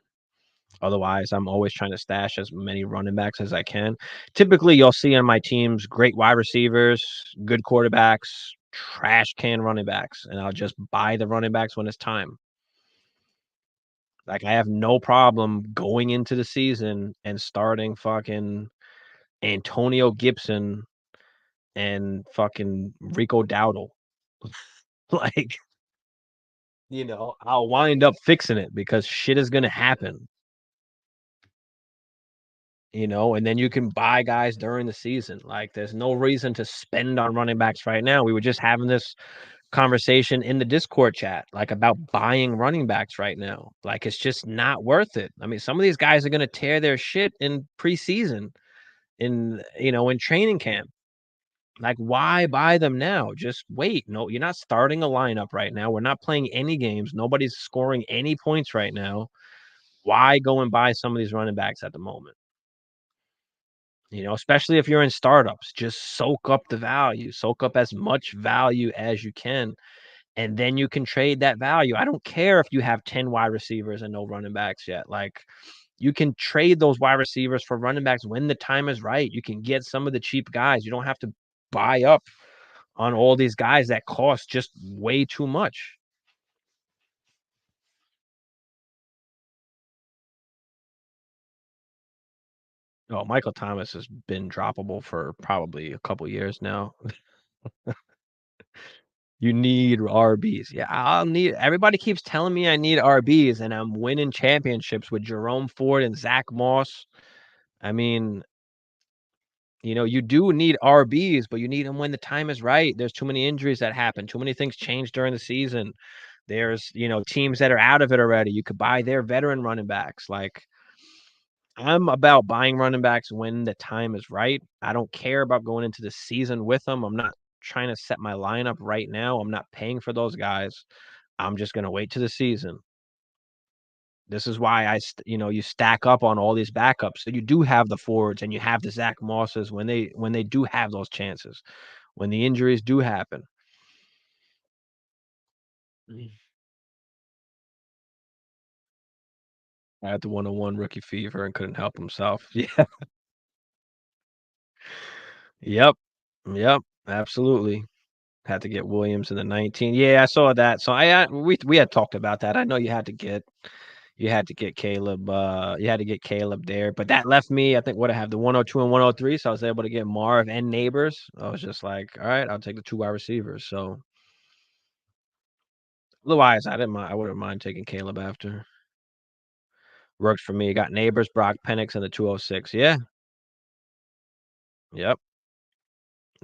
A: Otherwise, I'm always trying to stash as many running backs as I can. Typically, you'll see on my teams great wide receivers, good quarterbacks, trash can running backs, and I'll just buy the running backs when it's time. Like, I have no problem going into the season and starting fucking Antonio Gibson and fucking Rico Dowdle. Like, I'll wind up fixing it because shit is gonna happen. And then you can buy guys during the season. Like, there's no reason to spend on running backs right now. We were just having this conversation in the Discord chat, like about buying running backs right now. Like, it's just not worth it. I mean, some of these guys are going to tear their shit in preseason, in training camp. Like, why buy them now? Just wait. No, you're not starting a lineup right now. We're not playing any games. Nobody's scoring any points right now. Why go and buy some of these running backs at the moment? Especially if you're in startups, just soak up the value, soak up as much value as you can, and then you can trade that value. I don't care if you have 10 wide receivers and no running backs yet. Like, you can trade those wide receivers for running backs when the time is right. You can get some of the cheap guys. You don't have to buy up on all these guys that cost just way too much. Oh, Michael Thomas has been droppable for probably a couple years now. You need RBs. Yeah, I'll need everybody keeps telling me I need RBs, and I'm winning championships with Jerome Ford and Zach Moss. I mean, you do need RBs, but you need them when the time is right. There's too many injuries that happen. Too many things change during the season. There's, teams that are out of it already. You could buy their veteran running backs. Like, I'm about buying running backs when the time is right. I don't care about going into the season with them. I'm not trying to set my lineup right now. I'm not paying for those guys. I'm just gonna wait to the season. This is why you stack up on all these backups. So you do have the Fords and you have the Zach Mosses when they do have those chances, when the injuries do happen. I had the 101 rookie fever and couldn't help himself. Yeah. Yep. Yep. Absolutely. Had to get Williams in the 19. Yeah, I saw that. So we had talked about that. I know you had to get Caleb. You had to get Caleb there, but that left me. I think what I have the 102 and 103, so I was able to get Marv and Neighbors. I was just like, all right, I'll take the 2 wide receivers. So otherwise, I didn't mind. I wouldn't mind taking Caleb after. Works for me. Got Neighbors, Brock Penix, and the 206. Yeah, yep,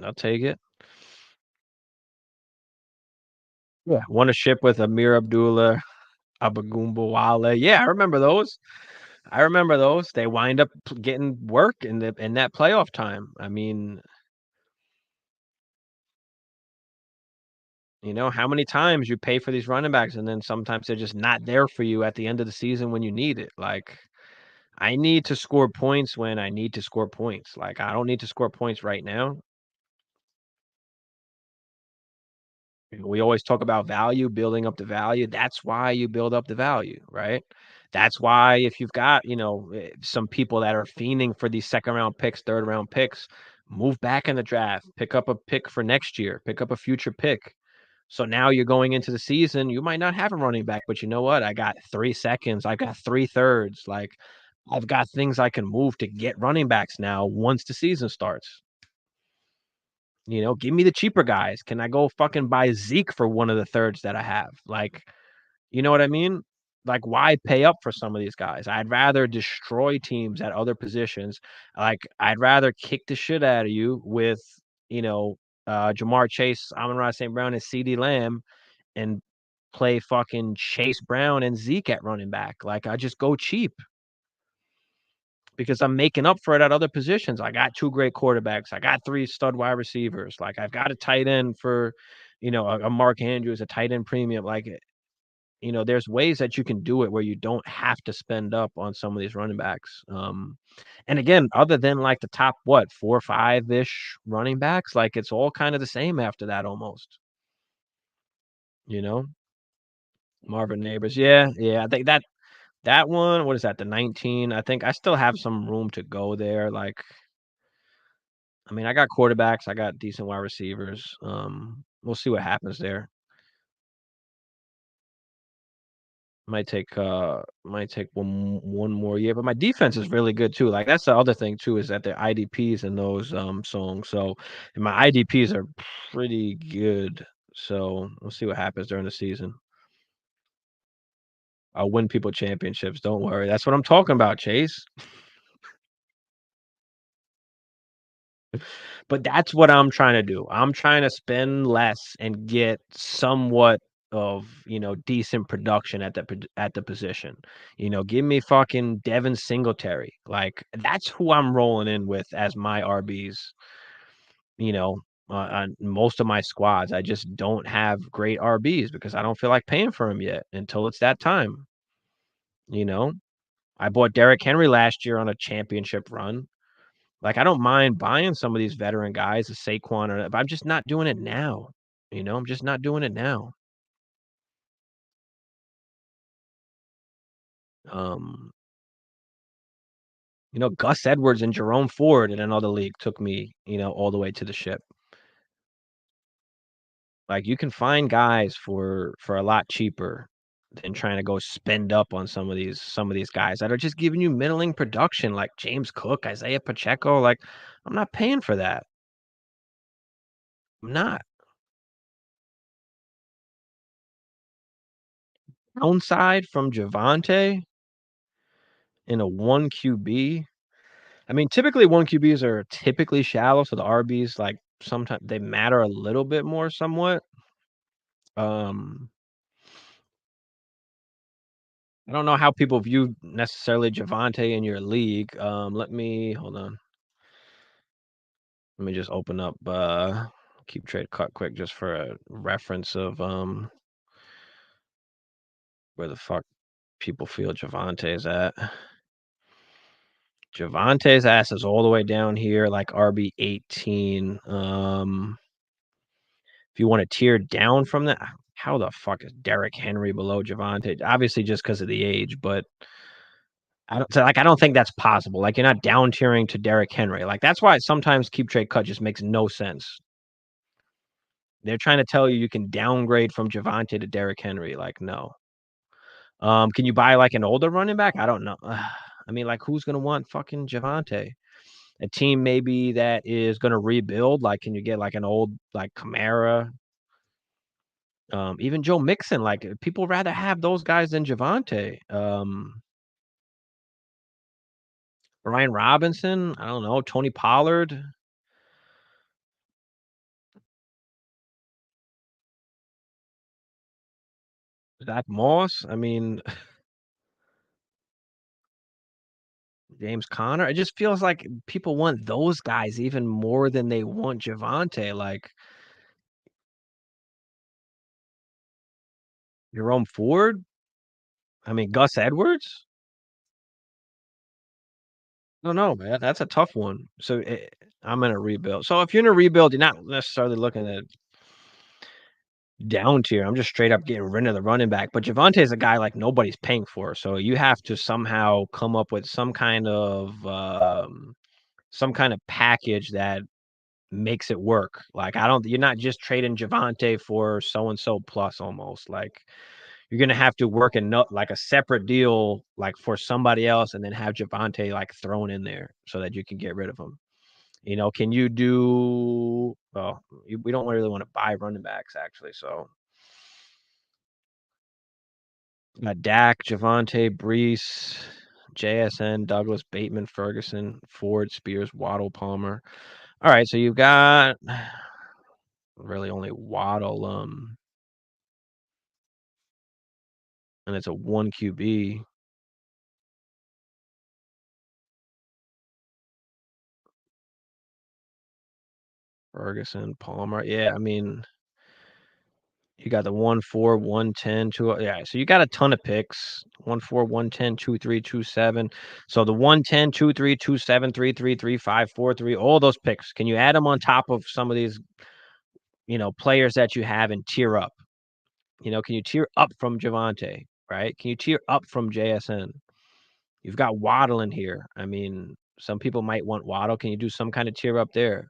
A: I'll take it. Yeah, won a ship with Amir Abdullah, Abagumbawale. Yeah, I remember those. I remember those. They wind up getting work in that playoff time. I mean, how many times you pay for these running backs and then sometimes they're just not there for you at the end of the season when you need it. Like, I need to score points when I need to score points. Like, I don't need to score points right now. We always talk about value, building up the value. That's why you build up the value, right? That's why if you've got, some people that are fiending for these second round picks, third round picks, move back in the draft, pick up a pick for next year, pick up a future pick. So now you're going into the season, you might not have a running back, but you know what? I got 3 seconds, I got 3/3. Like, I've got things I can move to get running backs now once the season starts. Give me the cheaper guys. Can I go fucking buy Zeke for one of the thirds that I have? Like, you know what I mean? Like, why pay up for some of these guys? I'd rather destroy teams at other positions. Like, I'd rather kick the shit out of you with, Jamar Chase, Amon-Ra St. Brown, and CeeDee Lamb and play fucking Chase Brown and Zeke at running back. Like, I just go cheap because I'm making up for it at other positions. I got 2 great quarterbacks. I got 3 stud wide receivers. Like, I've got a tight end for a Mark Andrews, a tight end premium. Like, there's ways that you can do it where you don't have to spend up on some of these running backs. And again, other than like the top, what, 4 or 5-ish running backs, like it's all kind of the same after that almost. Marvin Neighbors. Yeah, yeah. I think that one, what is that, the 19? I think I still have some room to go there. Like, I mean, I got quarterbacks, I got decent wide receivers. We'll see what happens there. Might take one more year, but my defense is really good too. Like that's the other thing too, is that the IDPs in those songs. So and my IDPs are pretty good. So we'll see what happens during the season. I'll win people championships. Don't worry. That's what I'm talking about, Chase. But that's what I'm trying to do. I'm trying to spend less and get somewhat of, decent production at the position. Give me fucking Devin Singletary. Like that's who I'm rolling in with as my RBs, on most of my squads. I just don't have great RBs because I don't feel like paying for them yet until it's that time. You know, I bought Derrick Henry last year on a championship run. Like, I don't mind buying some of these veteran guys, a Saquon, but I'm just not doing it now. I'm just not doing it now. Um, Gus Edwards and Jerome Ford in another league took me, all the way to the ship. Like, you can find guys for a lot cheaper than trying to go spend up on some of these guys that are just giving you middling production, like James Cook, Isaiah Pacheco. Like, I'm not paying for that. I'm not. Downside from Javonte in a 1 QB. I mean, typically 1 QBs are typically shallow, so the RBs, like, sometimes they matter a little bit more somewhat. Um, I don't know how people view necessarily Javonte in your league. Hold on. Let me just open up Keep Trade Cut Quick just for a reference of where the fuck people feel Javonte's at. Javonte's ass is all the way down here, like RB 18. If you want to tear down from that, how the fuck is Derrick Henry below Javonte? Obviously, just because of the age, but I don't think that's possible. Like, you're not down tiering to Derrick Henry. Like, that's why sometimes Keep Trade Cut just makes no sense. They're trying to tell you can downgrade from Javonte to Derrick Henry. Like, no. Can you buy like an older running back? I don't know. I mean, like, who's gonna want fucking Javonte? A team maybe that is gonna rebuild. Like, can you get like an old like Kamara? Even Joe Mixon, like people rather have those guys than Javonte. Brian Robinson, I don't know, Tony Pollard, Zach Moss. I mean, James Conner. It just feels like people want those guys even more than they want Javonte. Like Jerome Ford. I mean, Gus Edwards. No, no, man, that's a tough one. So I'm in a rebuild. So if you're in a rebuild, you're not necessarily looking at down tier. I'm just straight up getting rid of the running back. But Javonte is a guy like nobody's paying for. So you have to somehow come up with some kind of package that makes it work. Like you're not just trading Javonte for so and so plus almost. Like you're gonna have to work like a separate deal like for somebody else and then have Javonte like thrown in there so that you can get rid of him. Can you do well, we don't really want to buy running backs actually, so Dak, Javonte, Brees, JSN, Douglas, Bateman, Ferguson, Ford, Spears, Waddle, Palmer. All right, so you've got really only Waddle, and it's a 1 QB. Ferguson, Palmer. Yeah, I mean, You got the 1, 4, 1, 10, 2. Yeah, so you got a ton of picks. 1, 4, 1, 10, 2, 3, 2, 7. So the 1, 10, 2, 3, 2, 7, 3, 3, 3, 5, 4, 3, all those picks. Can you add them on top of some of these, players that you have and tier up? Can you tier up from Javonte, right? Can you tier up from JSN? You've got Waddle in here. I mean, some people might want Waddle. Can you do some kind of tier up there?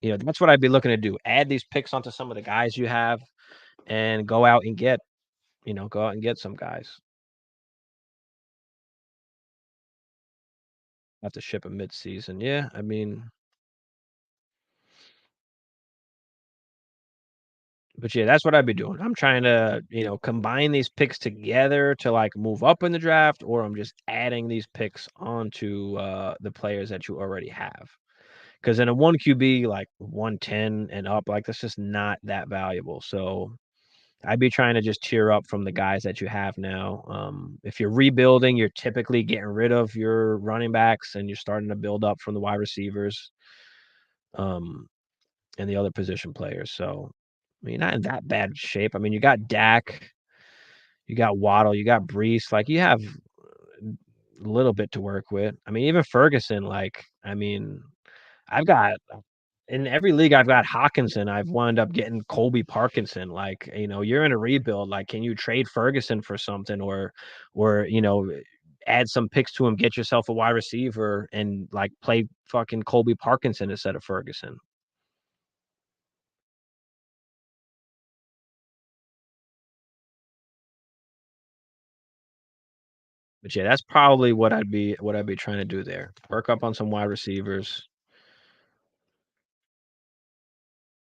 A: That's what I'd be looking to do. Add these picks onto some of the guys you have and go out and get some guys. Have to ship them mid-season. Yeah, I mean, but yeah, that's what I'd be doing. I'm trying to, combine these picks together to like move up in the draft, or I'm just adding these picks onto the players that you already have. Because in a 1 QB, like 110 and up, like that's just not that valuable. So I'd be trying to just tier up from the guys that you have now. If you're rebuilding, you're typically getting rid of your running backs and you're starting to build up from the wide receivers, and the other position players. So, I mean, not in that bad shape. I mean, you got Dak, you got Waddle, you got Brees. Like, you have a little bit to work with. I mean, even Ferguson, like, I mean, I've got in every league I've got Hawkinson, I've wound up getting Colby Parkinson. Like, you're in a rebuild. Like, can you trade Ferguson for something or add some picks to him, get yourself a wide receiver and like play fucking Colby Parkinson instead of Ferguson? But yeah, that's probably what I'd be trying to do there. Work up on some wide receivers.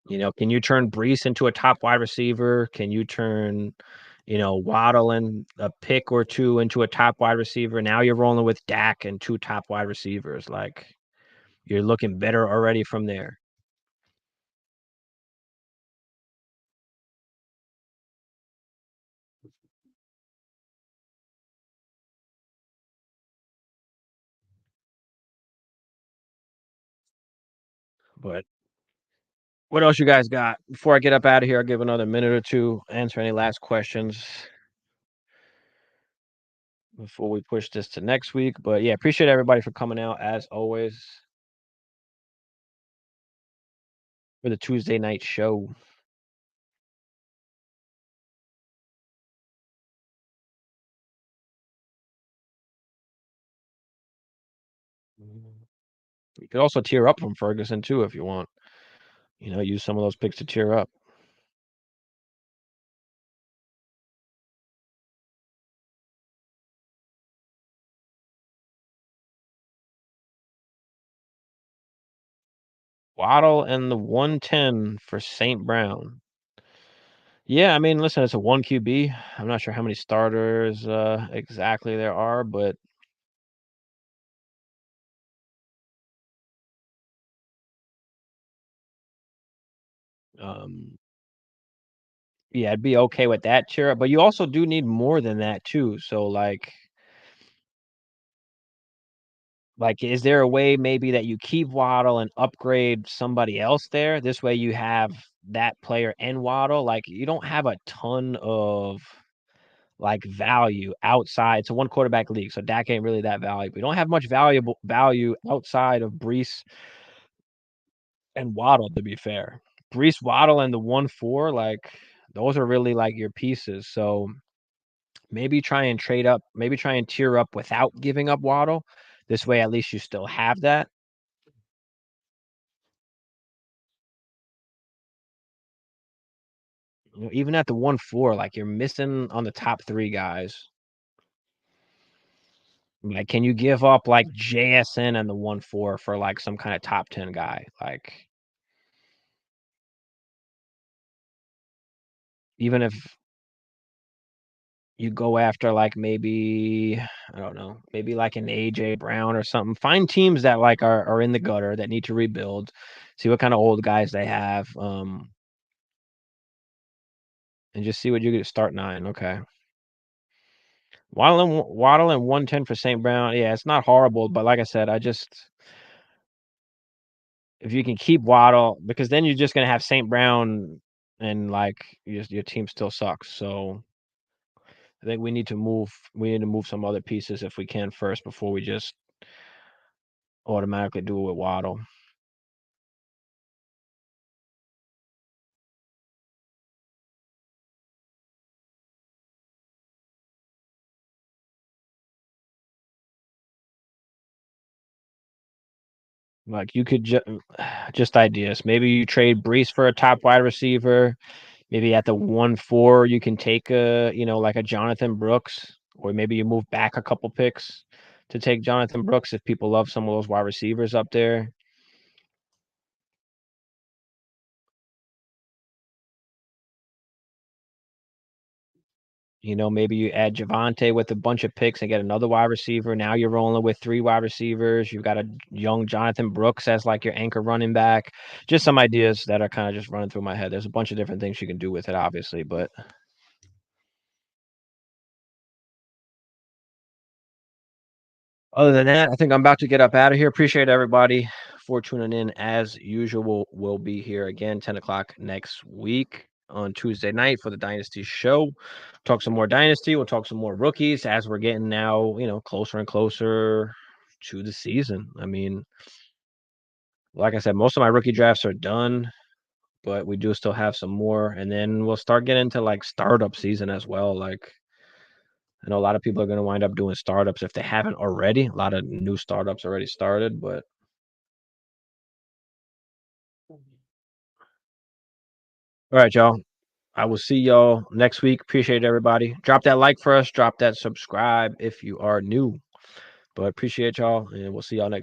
A: Can you turn Brees into a top wide receiver? Can you turn, Waddle and a pick or two into a top wide receiver? Now you're rolling with Dak and two top wide receivers. Like, you're looking better already from there. But what else you guys got? Before I get up out of here, I'll give another minute or two, answer any last questions before we push this to next week. But yeah, appreciate everybody for coming out as always for the Tuesday night show. You could also tier up from Ferguson too if you want. Use some of those picks to tier up. Waddle and the 110 for St. Brown. Yeah, I mean, listen, it's a 1 QB. I'm not sure how many starters exactly there are, but um, yeah, I'd be okay with that tier up. But you also do need more than that too. So like, is there a way maybe that you keep Waddle and upgrade somebody else there? This way you have that player and Waddle. Like, you don't have a ton of like value outside. It's a one quarterback league, so Dak ain't really that valuable. We don't have much valuable value outside of Brees and Waddle, to be fair. Brees, Waddle, and the 1-4, like those are really like your pieces. So maybe try and trade up, maybe try and tier up without giving up Waddle. This way, at least you still have that. Even at the 1-4, like you're missing on the top three guys. Like, can you give up like JSN and the 1-4 for like some kind of top 10 guy? Like, even if you go after like maybe I don't know, maybe like an AJ Brown or something. Find teams that like are in the gutter that need to rebuild. See what kind of old guys they have, and just see what you get. Start 9. Okay. Waddle and 110 for St. Brown. Yeah, it's not horrible, but like I said, I just if you can keep Waddle, because then you're just gonna have St. Brown and like your team still sucks. So I think we need to move. We need to move some other pieces if we can first before we just automatically do it with Waddle. Like you could just ideas. Maybe you trade Brees for a top wide receiver. Maybe at the 1-4 you can take like a Jonathan Brooks, or maybe you move back a couple picks to take Jonathan Brooks if people love some of those wide receivers up there. Maybe you add Javante with a bunch of picks and get another wide receiver. Now you're rolling with 3 wide receivers. You've got a young Jonathan Brooks as like your anchor running back. Just some ideas that are kind of just running through my head. There's a bunch of different things you can do with it, obviously, but other than that, I think I'm about to get up out of here. Appreciate everybody for tuning in. As usual, we'll be here again 10 o'clock next week on Tuesday night for the Dynasty Show. Talk some more Dynasty. We'll talk some more rookies as we're getting now, closer and closer to the season. I mean, like I said, most of my rookie drafts are done, but we do still have some more. And then we'll start getting into like startup season as well. Like, I know a lot of people are going to wind up doing startups if they haven't already. A lot of new startups already started, but all right, y'all. I will see y'all next week. Appreciate everybody. Drop that like for us. Drop that subscribe if you are new. But appreciate y'all, and we'll see y'all next